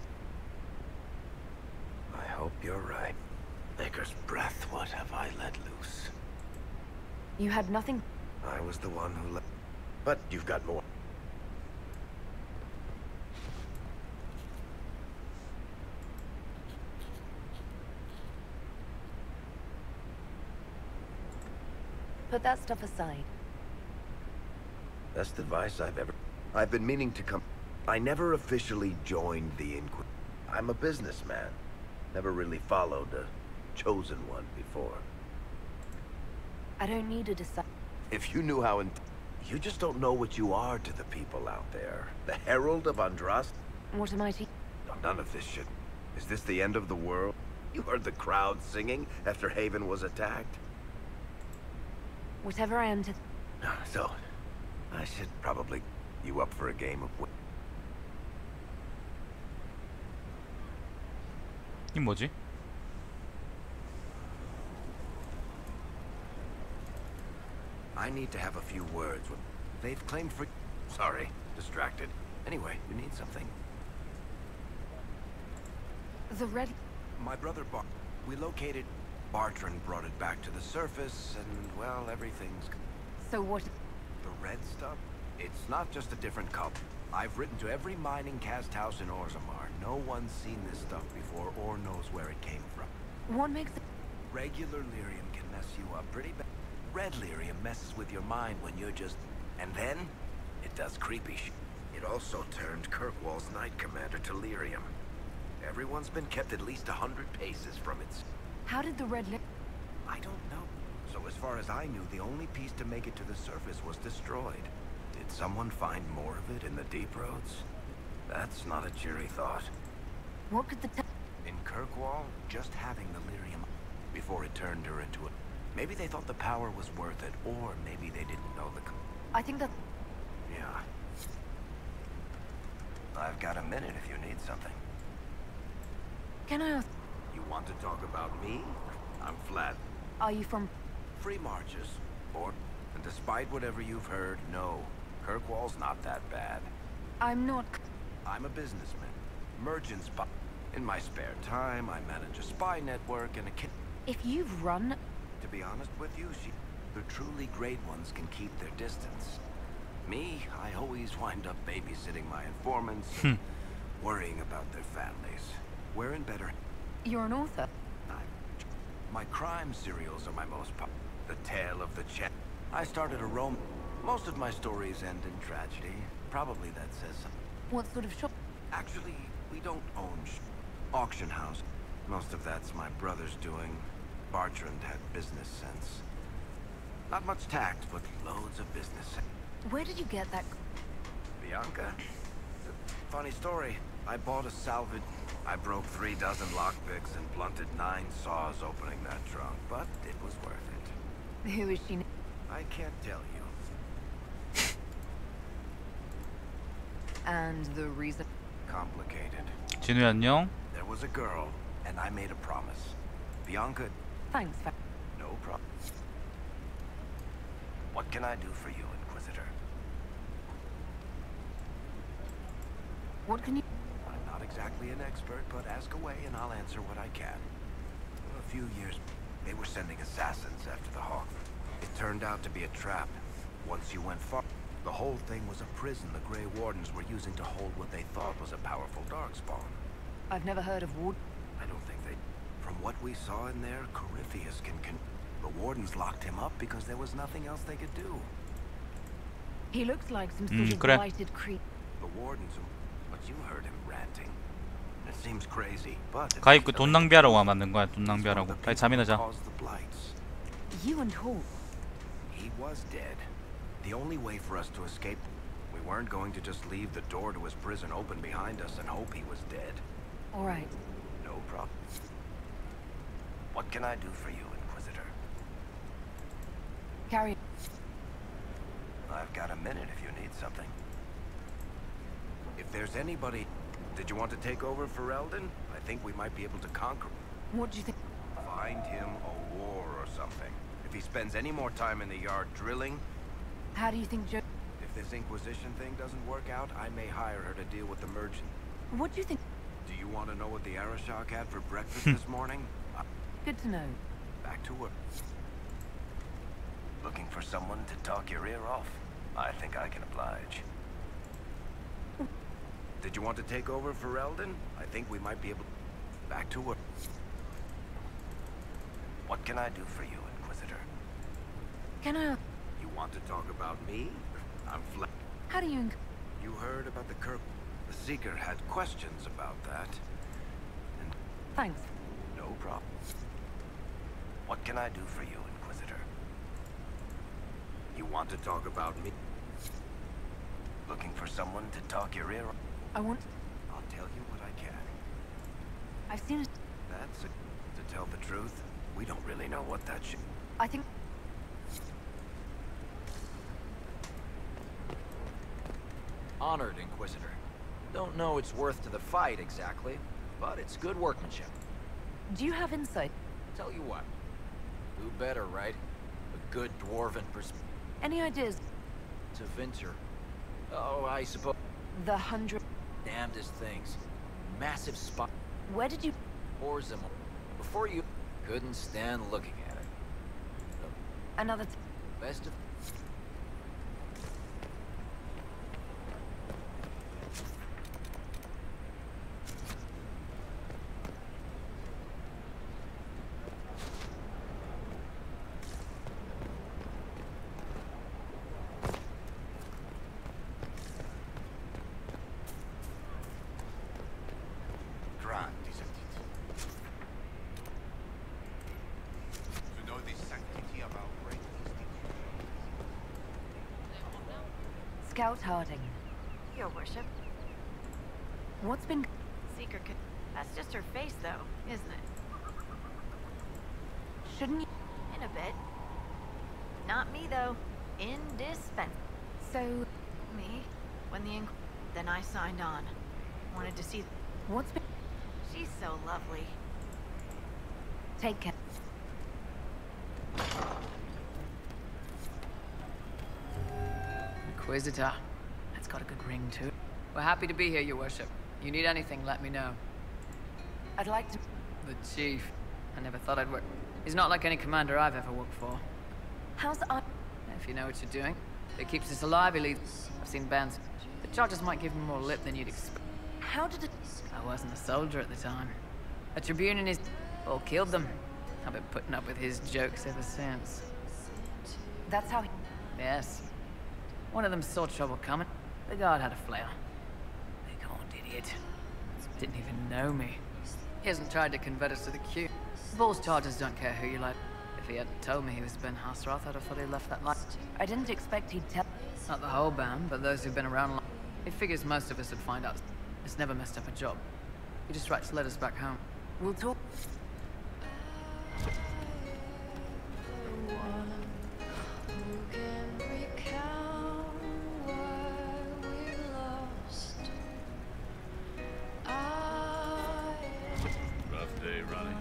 I hope you're right. Maker's breath, what have I let loose?
You had nothing...
I was the one who let... But you've got more.
Put that stuff aside.
Best advice I've ever... I've been meaning to come... I never officially joined the Inquisition. I'm a businessman. Never really followed a chosen one before.
I don't need to decide...
If you knew how... You just don't know what you are to the people out there. The Herald of Andrast?
What am I to...
None of this shit. Is this the end of the world? You heard the crowd singing after Haven was attacked?
Whatever I am to...
So, I should probably... You up for a game of...
이 뭐지?
I need to have a few words with... They've claimed for... Sorry. distracted. Anyway, you need something.
The red...
My brother we located... Bartrand brought it back to the surface, and, well, everything's...
So what...
The red stuff? It's not just a different color. I've written to every mining cast house in Orzammar. No one's seen this stuff before or knows where it came from.
What makes it...
Regular lyrium can mess you up pretty bad. Red lyrium messes with your mind when you're just... And then, it does creepy shit. It also turned Kirkwall's Knight Commander to lyrium. Everyone's been kept at least 100 paces from its...
How did the red...
I don't know. So as far as I knew, the only piece to make it to the surface was destroyed. Did someone find more of it in the deep roads? That's not a cheery thought.
What could the...
In Kirkwall, just having the lyrium before it turned her into a... Maybe they thought the power was worth it, or maybe they didn't know the...
I think that...
Yeah. I've got a minute if you need something.
Can I ask...
You want to talk about me? I'm flat.
Are you from...
Free marches. Or... And despite whatever you've heard, no. Kirkwall's not that bad.
I'm not...
I'm a businessman. Merchant spy. In my spare time, I manage a spy network and a kid...
If you've run...
To be honest with you, the truly great ones can keep their distance. Me, I always wind up babysitting my informants, and worrying about their families. We're in better...
You're an author.
My crime serials are my most The Tale of the Champ. I started a Most of my stories end in tragedy. Probably that says something.
What sort of shop?
Actually, we don't own auction house. Most of that's my brother's doing. Bartrand had business sense. Not much tact, but loads of business sense.
Where did you get that?
Bianca? Funny story. I bought a salvage. I broke 3 dozen lockpicks and blunted 9 saws opening that trunk, but it was worth it.
Who is she?
I can't tell you.
And the reason...
Complicated.
진우야 안녕.
There was a girl, and I made a promise. Bianca...
Thanks,
No problem. What can I do for you, Inquisitor?
What can you...
I'm not exactly an expert, but ask away and I'll answer what I can. A few years, they were sending assassins after the Hawk. It turned out to be a trap. Once you went far, the whole thing was a prison the Grey Wardens were using to hold what they thought was a powerful Darkspawn.
I've never heard of Ward...
I don't think they... From what we saw in there, Corypheus can... The Wardens locked him up because there was nothing else they could do.
He looks like some sort of
그래.
blighted creep.
The Wardens... But you heard him ranting. It seems crazy, but...
가 입고 돈 낭비하라고 만든 거야. 돈 낭비하라고. 빨리 잠이나 자.
You and Hall.
He was dead. The only way for us to escape... We weren't going to just leave the door to his prison open behind us and hope he was dead.
All right.
No problem. What can I do for you, Inquisitor?
Carry...
I've got a minute if you need something. If there's anybody... Did you want to take over for Eldon? I think we might be able to conquer him.
What do you think?
Find him a war or something. If he spends any more time in the yard drilling...
How do you think Joe...
If this Inquisition thing doesn't work out, I may hire her to deal with the merchant.
What do you think?
Do you want to know what the Arashok had for breakfast this morning?
Good to know.
Back to work. Looking for someone to talk your ear off? I think I can oblige. Did you want to take over for Eldon? I think we might be able... Back to work. What can I do for you, Inquisitor?
Can I...
You want to talk about me? I'm
How do you...
You heard about the Kirk... The Seeker had questions about that. And
Thanks.
no problem. What can I do for you, Inquisitor? You want to talk about me? Looking for someone to talk your ear off?
I want...
I'll tell you what I can.
I've seen it.
That's to tell the truth. We don't really know what that should...
I think...
Honored, Inquisitor. Don't know it's worth to the fight exactly, but it's good workmanship.
Do you have insight?
Tell you what. Who better, right? A good dwarven
Any ideas?
to Vinter. Oh, I suppose.
The 100.
Damnedest things. Massive spot.
Where did you?
Pours them. Before you couldn't stand looking at it.
Another.
Best of.
Scout Harding.
Your worship.
What's been?
Seeker could... That's just her face, though, isn't it?
Shouldn't you?
In a bit. Not me, though. Indispensable.
So,
Me? When the Then I signed on. Wanted to see...
what's been?
She's so lovely.
Take care.
Inquisitor. That's got a good ring to it. We're happy to be here, your worship. You need anything, let me know.
I'd like to.
The chief. I never thought I'd work. He's not like any commander I've ever worked for.
How's I?
If you know what you're doing. It keeps us alive, he leads. I've seen bands. The charges might give him more lip than you'd expect.
How did it?
I wasn't a soldier at the time. A tribune and his... all killed them. I've been putting up with his jokes ever since.
That's how he.
Yes. One of them saw trouble coming. The guard had a flare. Big horned idiot. Didn't even know me. He hasn't tried to convert us to the queue. Bull's charges don't care who you like. If he hadn't told me he was Ben Hasroth, I'd have thought he left that life.
I didn't expect he'd tell.
Not the whole band, but those who've been around long. He figures most of us would find out. It's never messed up a job. He just writes letters back home.
We'll talk.
Rough day, Ronnie.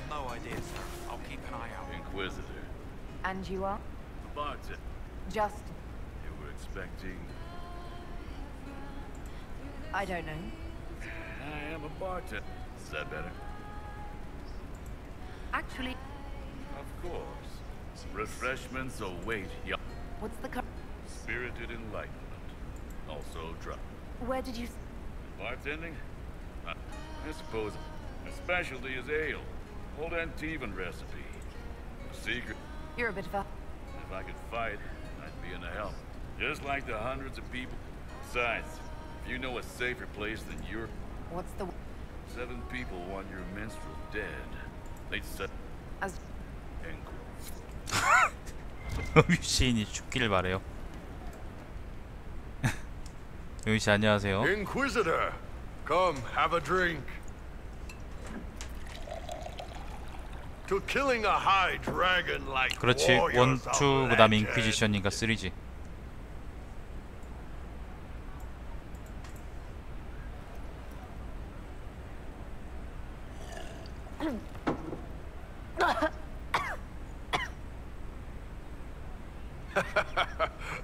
No idea, sir. I'll keep an eye out.
Inquisitor.
And you are?
Barton.
Just.
You were expecting...
I don't know.
I am a bartender. Is that better?
Actually,
Of course. Refreshments await ya.
what's the co-
Spirited enlightenment. Also drunk.
Where did you?
Bartending? I suppose my specialty is ale. Old Antivan recipe. A secret.
You're a bit of a.
If I could fight, I'd be in the help. Just like the hundreds of people. Besides, if you know a safer place than your...
What's the?
7 people want your minstrel dead. They'd set...
As.
시인이 죽기를 바래요. 요이 씨 안녕하세요.
Inquisitor, come have a drink. To killing a high dragon like
그렇지.
warriors
1, 2
of
그다음에
legend.
인퀴지션이니까 3지.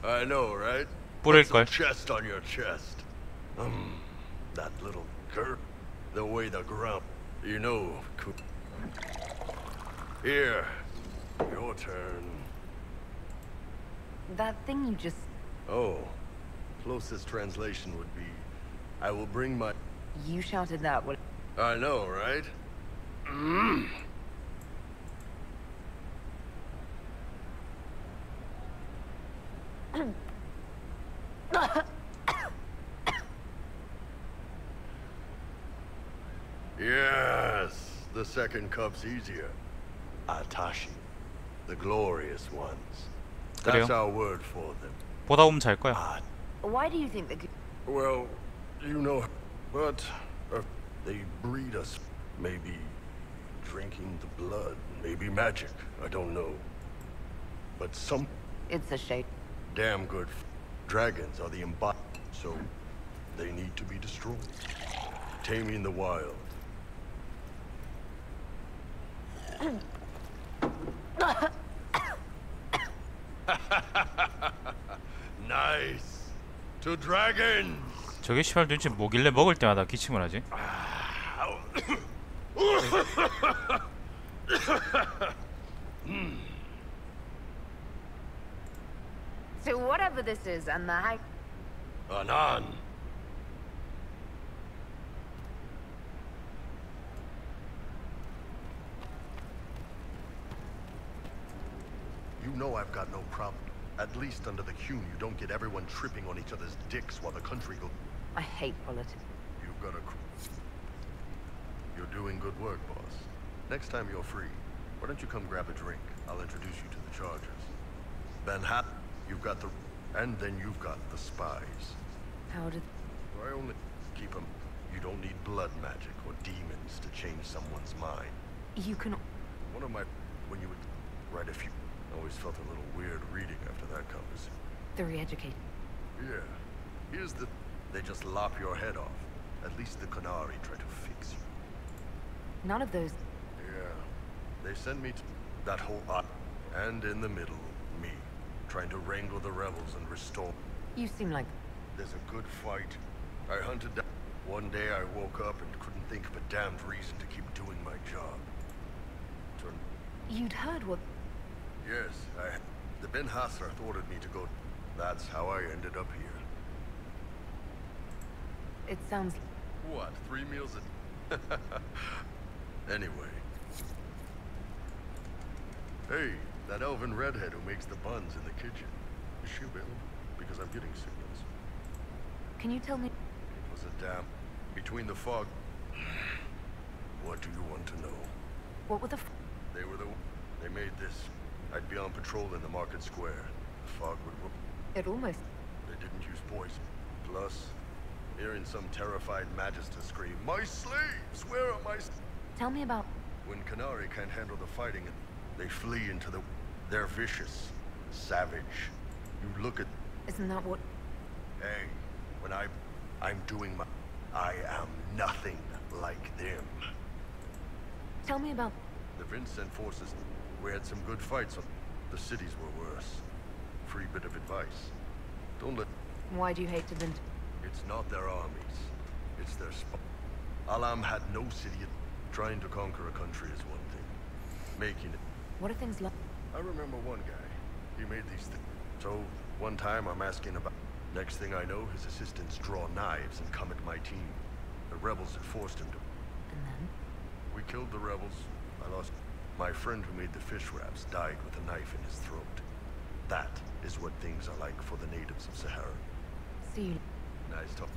I know, right?
뿌릴
Put some
걸.
chest on your chest. That little curve, the way the ground, you know. Here, your turn.
That thing you just.
Oh, closest translation would be, I will bring my...
You shouted that. Well.
I know, right? Yes, the second cup's easier. Atashi, the glorious ones. That's
그래요?
our word for them.
보다 보면 잘 거야.
Why do you think that?
Well, you know, but they breed us. Maybe drinking the blood, maybe magic. I don't know. But some
It's a shame.
damn good dragons are the embodiment, so they need to be destroyed. Taming the wild. Nice.
To dragons.
저게 시발 도대체 뭐길래 먹을 때마다 기침을 하지?
So whatever this is, and the high...
Anan.
You know I've got no problem. At least under the Qun, you don't get everyone tripping on each other's dicks while the country goes.
I hate politics.
You've got a... You're doing good work, boss. Next time you're free, why don't you come grab a drink? I'll introduce you to the Chargers. Ben Hat, you've got the... And then you've got the spies.
How did...
I only keep them. You don't need blood magic or demons to change someone's mind.
You can...
One of my... When you would write a few... I always felt a little weird reading after that conversation.
The re-educate.
Yeah. Here's the... They just lop your head off. At least the Qunari try to fix you.
None of those...
Yeah. They send me to... That whole... And in the middle, me. Trying to wrangle the rebels and restore...
You seem like...
There's a good fight. I hunted down... One day I woke up and couldn't think of a damned reason to keep doing my job.
You'd heard what...
Yes, the Ben Hasrath ordered me to go... That's how I ended up here.
It sounds...
What, 3 meals a... Anyway. Hey, that elven redhead who makes the buns in the kitchen. Is she available? Because I'm getting signals.
Can you tell me...
It was a damn... Between the fog... What do you want to know?
What were the...
They were the... They made this. I'd be on patrol in the market square. The fog would...
It almost...
They didn't use poison. Plus, hearing some terrified Magister scream, "My slaves! Where are my...
Tell me about...
When Qunari can't handle the fighting, they flee into the... They're vicious. Savage. You look at...
Isn't that what...
Hey, when I'm doing my... I am nothing like them.
Tell me about...
The Vince sent forces. We had some good fights. The cities were worse. Free bit of advice. Don't let...
Why do you hate to...
It's not their armies. It's their Alam had no city. Trying to conquer a country is one thing. Making it...
What are things like...
I remember one guy. He made these things. So, one time I'm asking about... Next thing I know, his assistants draw knives and come at my team. The rebels had forced him to...
And then?
We killed the rebels. I lost... My friend who made the fish wraps died with a knife in his throat. That is what things are like for the natives of Sahara.
See you...
Nice talk.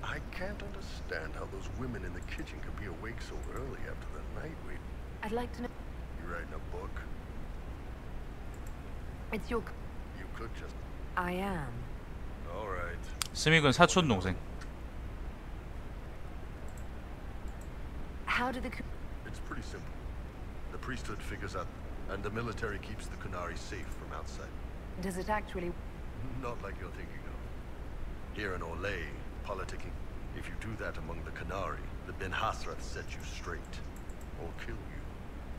I can't understand how those women in the kitchen can be awake so early after the night we...
I'd like to know...
You writing a book?
It's your...
You could just...
I am.
All right.
스믹은 사촌 동생.
How did the...
It's pretty simple. The priesthood figures out, and the military keeps the Qunari safe from outside.
Does it actually...
Not like you're thinking of. Here in Olay, politicking. If you do that among the Qunari, the Ben Hasrath set you straight. Or kill you.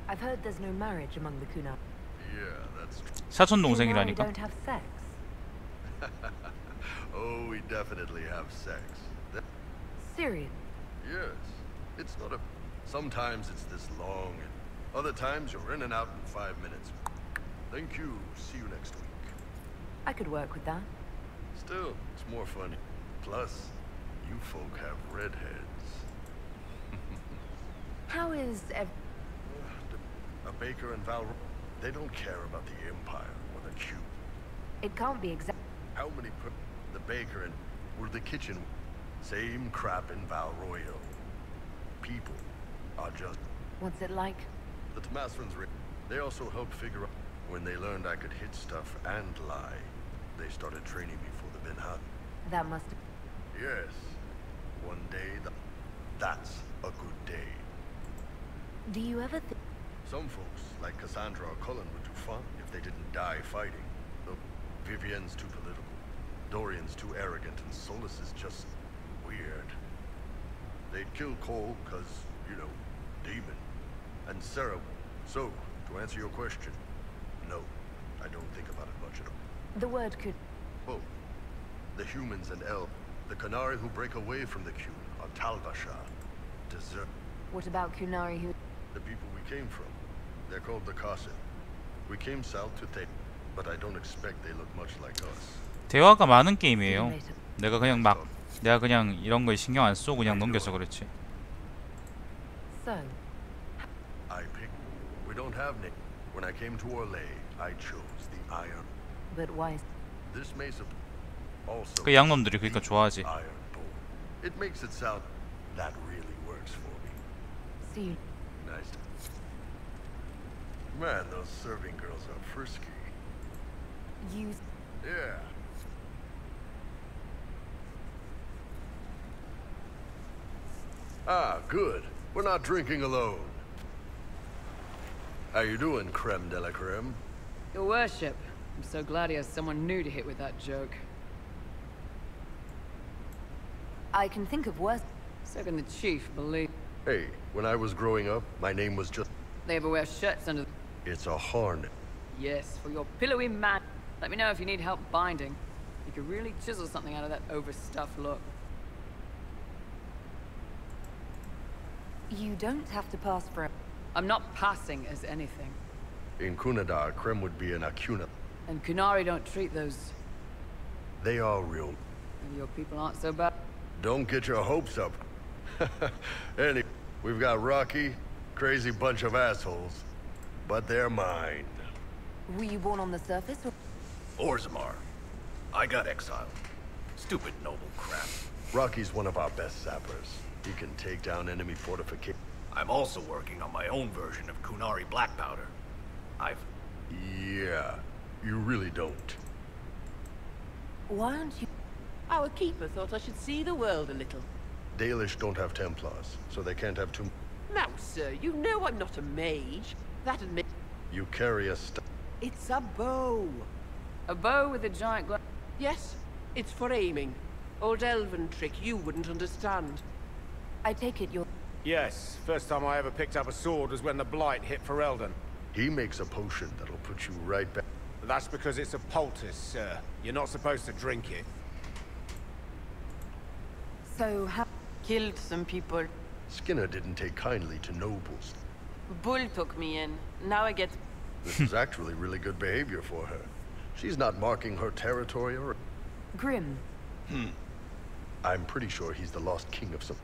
I've heard there's no marriage among the Qunari.
Yeah, that's true.
사촌
Qunari
동생이라니까.
don't have sex.
Oh, we definitely have sex.
Serious?
Yes. It's not a... Sometimes it's this long, and other times you're in and out in 5 minutes. Thank you. See you next week.
I could work with that.
Still, it's more fun. Plus, you folk have redheads.
How is...
A baker and Val... They don't care about the Empire or the Q.
It can't be exact...
How many... The baker and... Or the kitchen... Same crap in Val Royo. People are just...
What's it like?
The Tomasrans... They also helped figure out... When they learned I could hit stuff and lie, they started training me for the Ben Had.
That must...
Yes. One day, that's a good day.
Do you ever think...
Some folks, like Cassandra or Cullen, would do fine if they didn't die fighting. Though Vivienne's too political, Dorian's too arrogant, and Solus is just weird. They'd kill Cole, cause, you know, demon. And Sarah... So, to answer your question, no. I don't think about it much at all.
The word could...
Oh, The humans and elves, the Qunari who break away from the Qun are Talbashar. Desert.
What about Kunari who...
The people we came from. They're called the Qasim. We came south to take, but I don't expect they look much like us.
대화가 많은 게임이에요. 내가 그냥 이런 거에 신경 안 쓰고 그냥 넘겨서 그렇지.
So,
I picked. We don't have name. When I came to Orlais, I chose the Iron.
but why?
This mesa also.
그 양놈들이 그러니까 좋아하지.
Iron Bull. It makes it sound that really works for me.
See,
Nice. Man, those serving girls are frisky.
you...
Yeah. Ah, good. We're not drinking alone. How you doing, creme de la creme?
Your worship. I'm so glad he has someone new to hit with that joke.
I can think of worse...
So can the chief, believe.
Hey, when I was growing up, my name was just...
They ever wear shirts under...
It's a hornet.
Yes, for your pillowy man. Let me know if you need help binding. You could really chisel something out of that overstuffed look.
You don't have to pass for...
I'm not passing as anything.
In Kunadar, creme would be an Acuna.
And Qunari don't treat those...
They are real.
And your people aren't so bad.
Don't get your hopes up. Anyway, we've got Rocky, crazy bunch of assholes, but they're mine.
Were you born on the surface or...
Orzammar. I got exiled. Stupid noble crap.
Rocky's one of our best zappers. He can take down enemy fortifications.
I'm also working on my own version of Qunari black powder.
Yeah, you really don't.
Why aren't you...
Our keeper thought I should see the world a little.
Dalish don't have Templars, so they can't have too...
Now, sir, you know I'm not a mage. That admit...
You carry a
It's a bow.
A bow with a giant
Yes, it's for aiming. Old elven trick you wouldn't understand.
I take it you're...
Yes, first time I ever picked up a sword was when the Blight hit Ferelden.
He makes a potion that'll put you right back.
That's because it's a poultice, sir. You're not supposed to drink it.
So how...
Killed some people.
Skinner didn't take kindly to nobles.
Bull took me in. Now I get...
This is actually really good behavior for her. She's not marking her territory or...
Grim.
I'm pretty sure he's the lost king of some...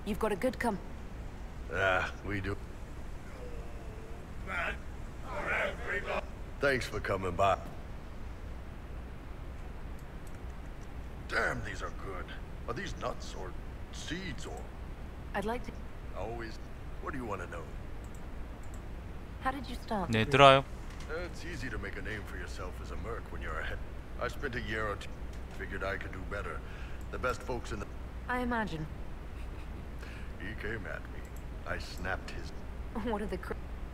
You've got a good
we do. Thanks for coming by. Damn, these are good. Are these nuts or seeds or...
I'd like to...
Always... What do you want to know?
How did you start?
네, 들어요.
It's easy to make a name for yourself as a merc when you're ahead. I spent a year or two. Figured I could do better. The best folks in the...
I imagine.
He came at me. I snapped his...
What are the...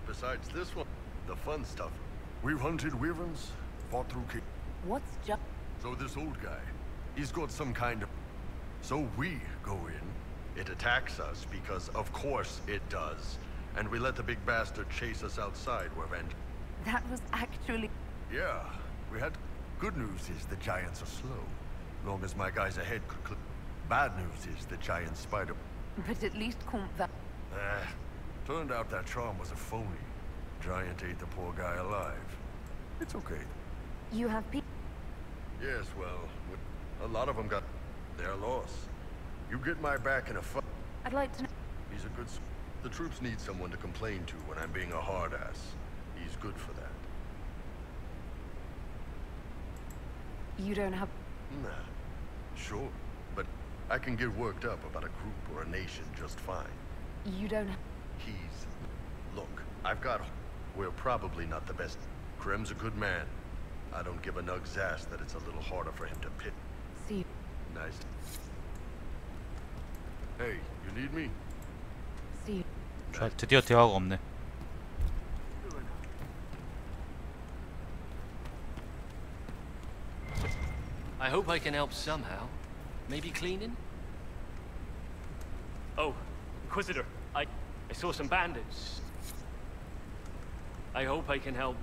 Besides this one, the fun stuff. We've hunted wyverns, fought through...
What's just...
So this old guy, he's got some kind of... So we go in. It attacks us because, of course, it does. And we let the big bastard chase us outside where
That was actually...
Yeah, we had... Good news is the giants are slow. Long as my guys ahead could clip. Bad news is the giant spider...
But at least that...
Turned out that charm was a phony. Giant ate the poor guy alive. It's okay.
You have people...
Yes, well, a lot of them got their loss. You get my back in a fight.
I'd like to know...
He's a good... The troops need someone to complain to when I'm being a hard ass. He's good for that.
You don't have...
Nah, sure. But I can get worked up about a group or a nation just fine.
You don't have...
He's... Look, I've got... We're probably not the best. Krem's a good man. I don't give a nug's ass that it's a little harder for him to pit.
See...
Nice. Hey, you need me?
See...
자, 드디어 대화가 없네.
I hope I can help somehow. Maybe cleaning?
Oh, Inquisitor, I saw some bandits. I hope I can help.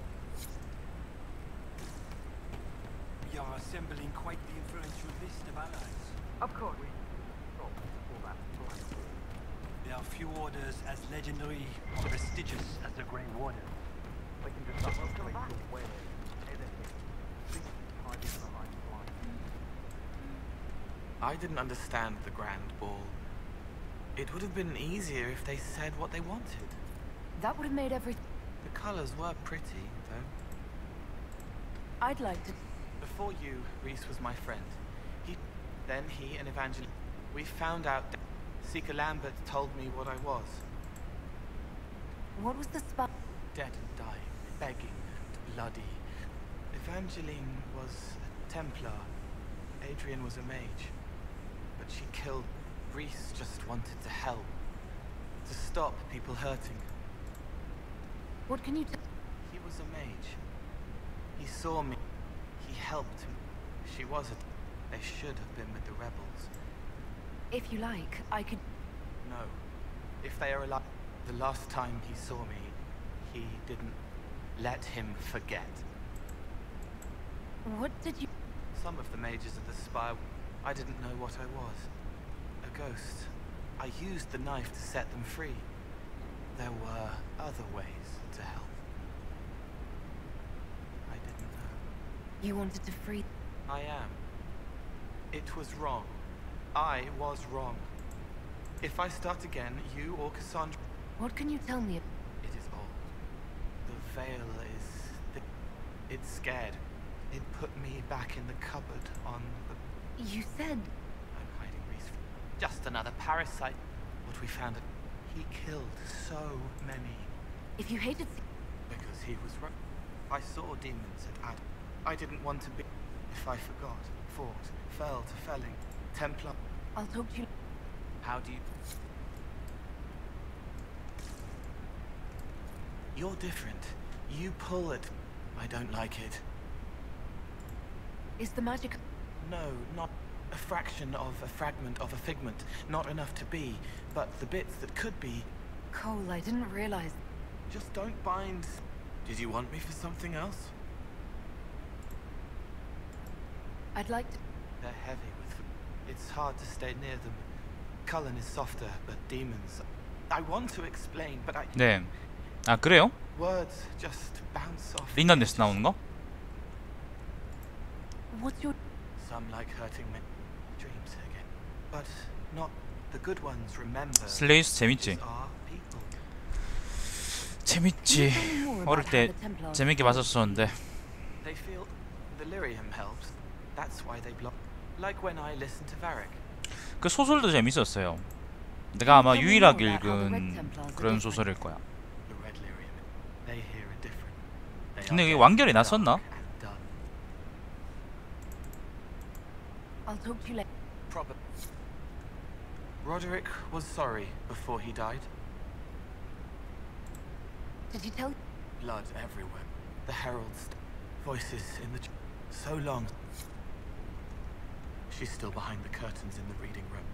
assembling quite the influential list of allies.
Of course.
There are few orders as legendary or prestigious as the Grey Warden.
I didn't understand the Grand Ball. It would have been easier if they said what they wanted.
That would have made everything.
The colors were pretty, though.
I'd like to.
Before you, Reese was my friend. Then he and Evangeline. We found out that Seeker Lambert told me what I was.
What was the spot?
Dead and dying, begging and bloody. Evangeline was a Templar. Adrian was a mage. But she killed. Reese just wanted to help. To stop people hurting.
What can you tell?
He was a mage. He saw me. He helped me. She wasn't. They should have been with the rebels.
If you like, I could...
No. If they are alive... The last time he saw me, he didn't let him forget.
What did you...
Some of the mages of the Spire, I didn't know what I was. A ghost. I used the knife to set them free. There were other ways to help. I didn't know.
You wanted to free...
I am. It was wrong. I was wrong. If I start again, you or Cassandra...
What can you tell me?
It is old. The veil is thick. It's scared. It put me back in the cupboard on the...
You said...
I'm hiding Reese. Just another parasite. What we found... He killed so many.
If you hated...
Because he was right. I saw demons at Adam. I didn't want to be... If I forgot, fought, fell to felling, Templar...
I'll talk to you...
How do you... You're different. You pull it. I don't like it.
Is the magic...
No, not a fraction of a fragment of a figment. Not enough to be, but the bits that could be...
Cole, I didn't realize...
Just don't bind... Did you want me for something else?
I'd like to...
They're heavy with... It's hard to stay near them. Cullen is softer, but demons... I want to explain, but I...
네. 아, 그래요?
Words just bounce off.
린던데스 나오는 거?
What's your...
Some like hurting me. Dreams again. But not the good ones, remember.
슬레이스 재밌지? 재밌지. 어릴 때 재밌게 봤었었는데.
They feel delirium helps. That's why they block. Like when I listen to Varric.
그 소설도 재밌었어요. 내가 아마 유일하게 읽은 그런 소설일 거야. 근데 이게 완결이 났었나?
I'll talk to you later.
Probably. Roderick was sorry before he died.
Did he tell?
Blood everywhere. The heralds, voices in the... So long. She's still behind the curtains in the reading room,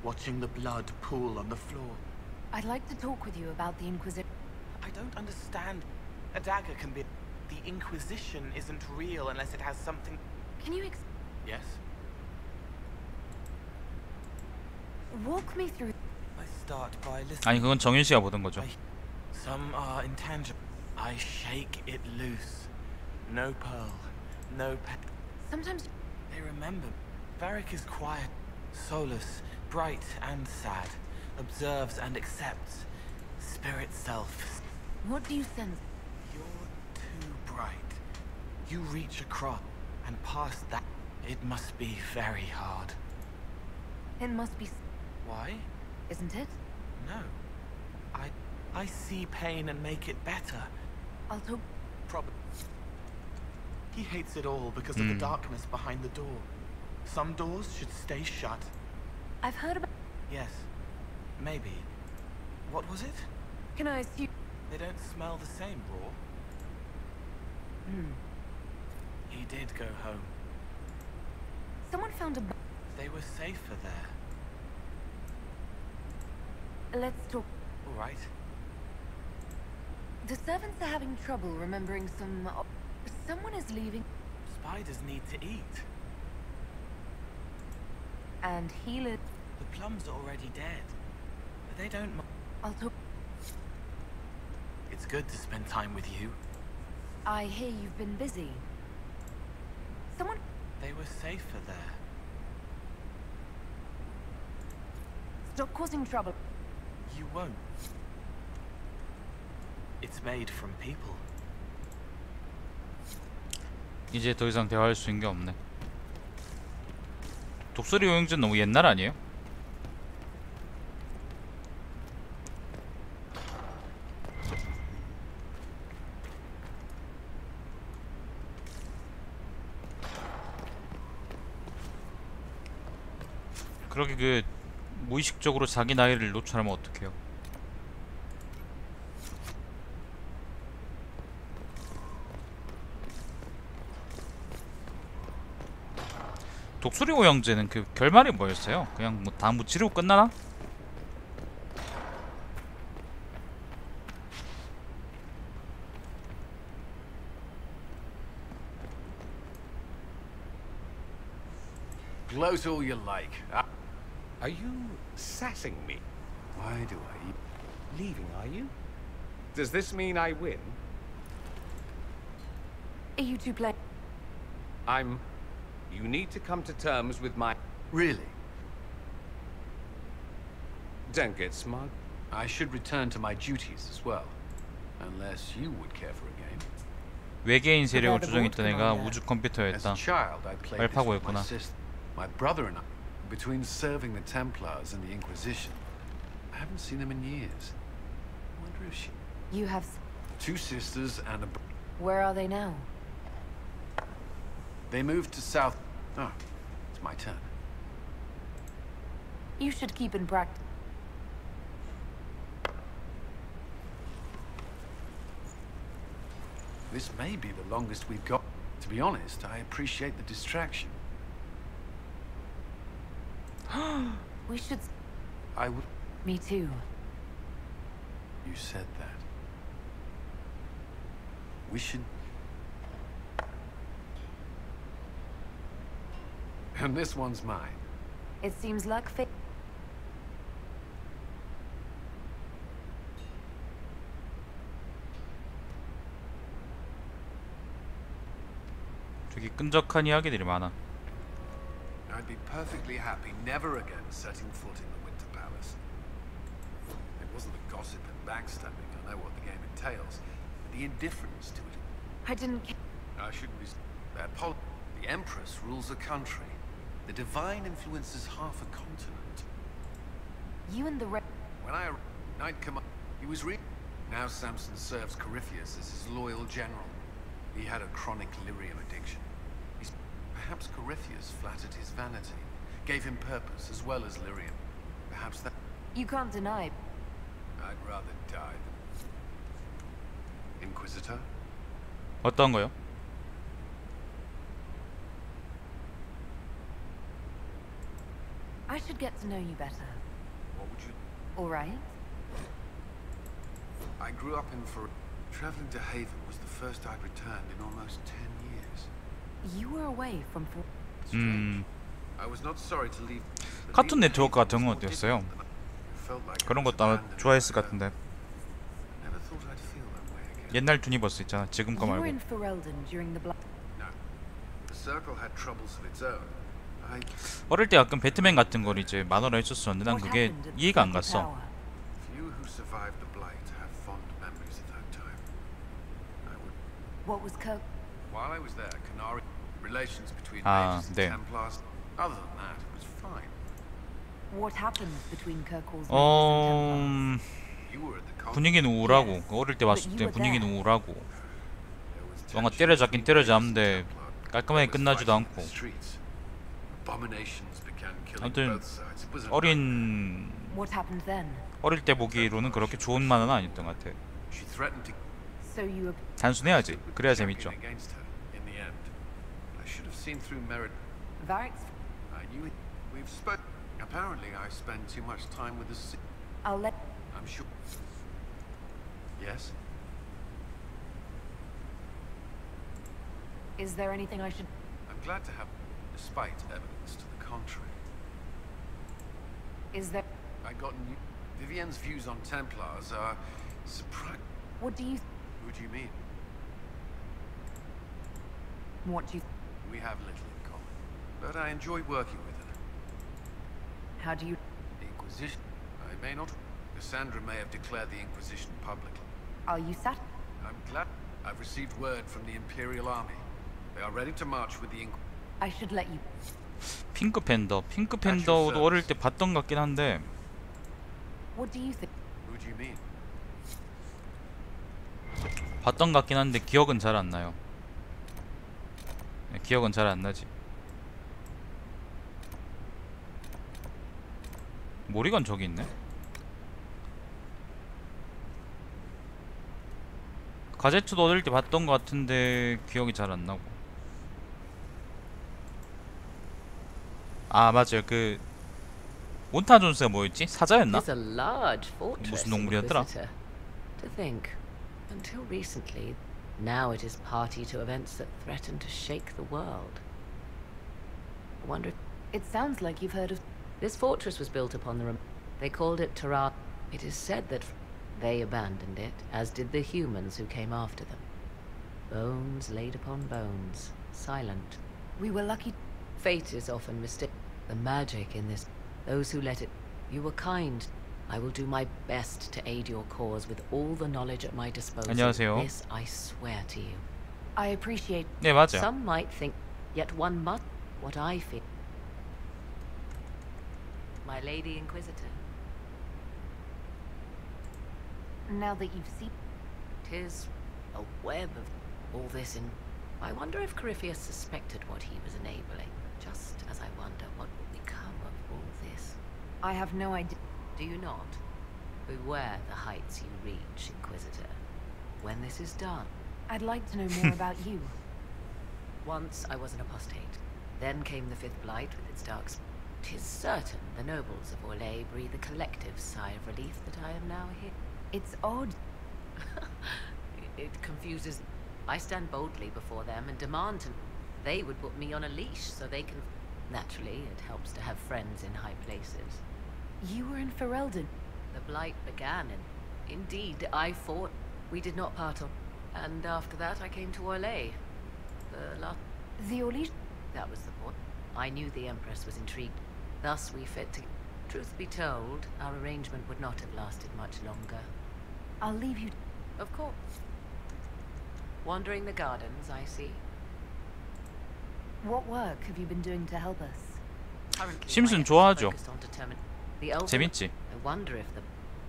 watching the blood pool on the floor.
I'd like to talk with you about the Inquisition.
I don't understand. A dagger can be... The Inquisition isn't real unless it has something...
Can you
Yes?
walk me through...
I start by listening.
아니 그건 정윤 씨가 보던 거죠.
Some are intangible. I shake it loose. No pearl, no pet.
Sometimes
they remember. Varric is quiet, soulless, bright and sad. Observes and accepts. Spirit self.
What do you sense?
You're too bright. You reach across and past that. It must be very hard.
It must be...
Why?
Isn't it?
No. I see pain and make it better.
I'll talk...
Probably. He hates it all because of the darkness behind the door. Some doors should stay shut.
I've heard about...
Yes. Maybe. What was it?
Can I assume...
They don't smell the same, Raw. He did go home.
Someone found a...
They were safer there.
Let's talk...
All right.
The servants are having trouble remembering some... Someone is leaving...
spiders need to eat.
And healer.
The plums are already dead. But they don't.
I'll talk.
It's good to spend time with you.
I hear you've been busy. Someone.
They were safer there.
Stop causing trouble.
You won't. It's made from people.
이제 더 이상 대화할 수 있는 게 없네. 독수리 오영전 너무 옛날 아니에요? 그렇게 그 무의식적으로 자기 나이를 노출하면 어떡해요? 독수리 오영제는 그 결말이 뭐였어요? 그냥 뭐 다 무찌르고 끝나나?
Gloat all you like. Are you sassing me? Why do I... Leaving, are you? Does this mean I win?
Are you two playing?
You need to come to terms with my...
Really?
Don't get smug.
I should return to my duties as well. Unless you would care for a game.
외계인 세력을 조종했던 애가 우주 컴퓨터였다.
As a child, I played this with my
알파고였구나.
sister. My brother and I, between serving the Templars and the Inquisition, I haven't seen them in years. I wonder if she...
You have...
Two sisters and a...
Where are they now?
They moved to South... Oh, it's my turn.
You should keep in practice.
This may be the longest we've got. To be honest, I appreciate the distraction.
We should...
I would...
Me too.
You said that. We should... And this one's mine.
It seems luck fa...
되게 끈적한 이야기들이 많아.
I'd be perfectly happy never again setting foot in the Winter Palace. It wasn't the gossip and backstabbing, I know what the game entails, but the indifference to it.
I didn't...
I shouldn't be... The Empress rules a country. The Divine influences half a continent.
You and the rest...
When I... Knight Command... He was Now Samson serves Corypheus as his loyal general. He had a chronic lyrium addiction. Perhaps Corypheus flattered his vanity, gave him purpose as well as lyrium. Perhaps that...
You can't deny...
I'd rather die than... Inquisitor?
어떤 거요?
I should get to know you better.
What would you...
All right?
I grew up in Traveling to Haven was the first I'd returned in almost 10 years.
You were away from...
I was not sorry to leave.
카툰 네트워크 같은 건 어땠어요? 그런 것도 아마 좋아했을 것 같은데. 옛날 투니버스 있잖아. 지금 거
You were
말고.
in Ferelden during the Black...
No. The Circle had troubles of its own.
어릴 때 가끔 배트맨 같은 걸 이제 만화로 해줬었는데 난 그게 이해가 안 갔어.
Few who survived the blight have fond memories of that time. I would...
What was Kirk...
While I was there, Canary... Relations between
아,
mages and
네.
Templars... Other than that, it was fine.
What happened between Kirkall's mages and Templars?
분위기는 우울하고 어릴 때 봤을 때 분위기는 우울하고 뭔가 때려잡긴 때려잡는데 깔끔하게 끝나지도 않고 아무튼 어린
What happened then?
어릴 때 보기로는 그렇게 좋은 만화는 아니었던 것 같아.
So you...
단순해야지. 그래야 재밌죠.
Varric's...
I knew it. We've spoken. Apparently, I spend too much time with the...
I'll let...
I'm sure. Yes?
Is there anything I should...
I'm glad to have, despite evidence to the contrary.
Is there...
I got new... Vivienne's views on Templars are surprising.
What do you...
Who do you mean?
What do you...
We have little in common, but I enjoy working with her.
How do you...
The Inquisition. I may not... Cassandra may have declared the Inquisition publicly.
Are you sat...
I'm glad I've received word from the Imperial Army. They are ready to march with the
I should let you...
핑크 팬더도 어릴 때 봤던 것 같긴 한데.
What do you think?
Who do you mean?
봤던 것 같긴 한데 기억은 잘 안 나요. 기억은 잘 안 나지. 모리건 저기 있네. 가제트도 어릴 때 봤던 것 같은데 기억이 잘 안 나고. 아 맞아요. 그 몬타 존스가 뭐였지? 사자였나?
It's a large fortress,
무슨 동물이었더라?
Inquisitor. To think, until recently, now it is party to events that threaten to shake the world. I wonder if...
It sounds like you've heard of...
This fortress was built upon the... They called it Terra. It is said that they abandoned it, as did the humans who came after them. Bones laid upon bones, silent.
We were lucky...
Fate is often mistaken. The magic in this... Those who let it... You were kind. I will do my best to aid your cause with all the knowledge at my disposal.
안녕하세요.
This I swear to you.
I appreciate...
네, 맞아요.
Some might think, yet one must... What I feel. My Lady Inquisitor.
Now that you've seen...
'Tis a web of all this in... I wonder if Corypheus suspected what he was enabling. Just as I wonder what will become of all this.
I have no idea.
Do you not? Beware the heights you reach, Inquisitor. When this is done...
I'd like to know more about you.
Once I was an apostate. Then came the Fifth Blight with its darks. 'Tis certain the nobles of Orlais breathe a collective sigh of relief that I am now here.
It's odd.
It confuses... I stand boldly before them and demand to... They would put me on a leash so they can... Naturally, it helps to have friends in high places.
You were in Ferelden.
The Blight began and... Indeed, I fought. We did not part on... And after that, I came to Orlais.
The Orlais...
That was the point. I knew the Empress was intrigued. Thus we fit to... Truth be told, our arrangement would not have lasted much longer.
I'll leave you...
Of course. Wandering the gardens, I see.
What work have you been doing to help us?
심슨 좋아하죠. 재밌지.
I wonder if the...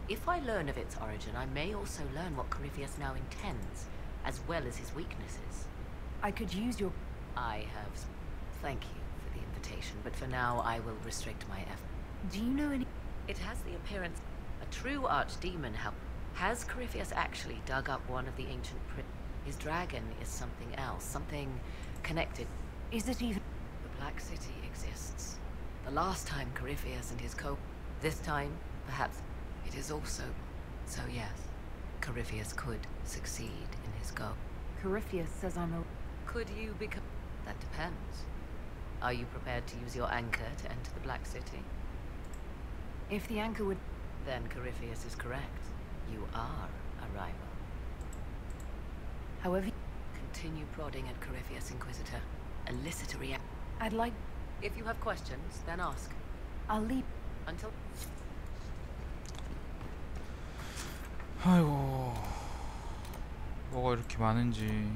If I learn of its origin, I may also learn what Corypheus now intends, as well as his weaknesses.
I could use your...
I have... Thank you for the invitation, but for now I will restrict my effort.
Do you know any...
It has the appearance... A true archdemon, how... Has Corypheus actually dug up one of the ancient His dragon is something else, something connected.
Is it even...
The Black City exists. The last time Corypheus and his This time, perhaps, it is also... So yes, Corypheus could succeed in his goal.
Corypheus says I'm a...
Could you become... That depends. Are you prepared to use your anchor to enter the Black City?
If the anchor would...
Then Corypheus is correct. You are a rival.
However...
Continue prodding at Corypheus, Inquisitor. Elicit a reaction.
I'd like...
If you have questions, then ask.
I'll leave...
Until...
아이고... 뭐가 이렇게 많은지...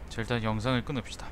자, 일단 영상을 끊읍시다.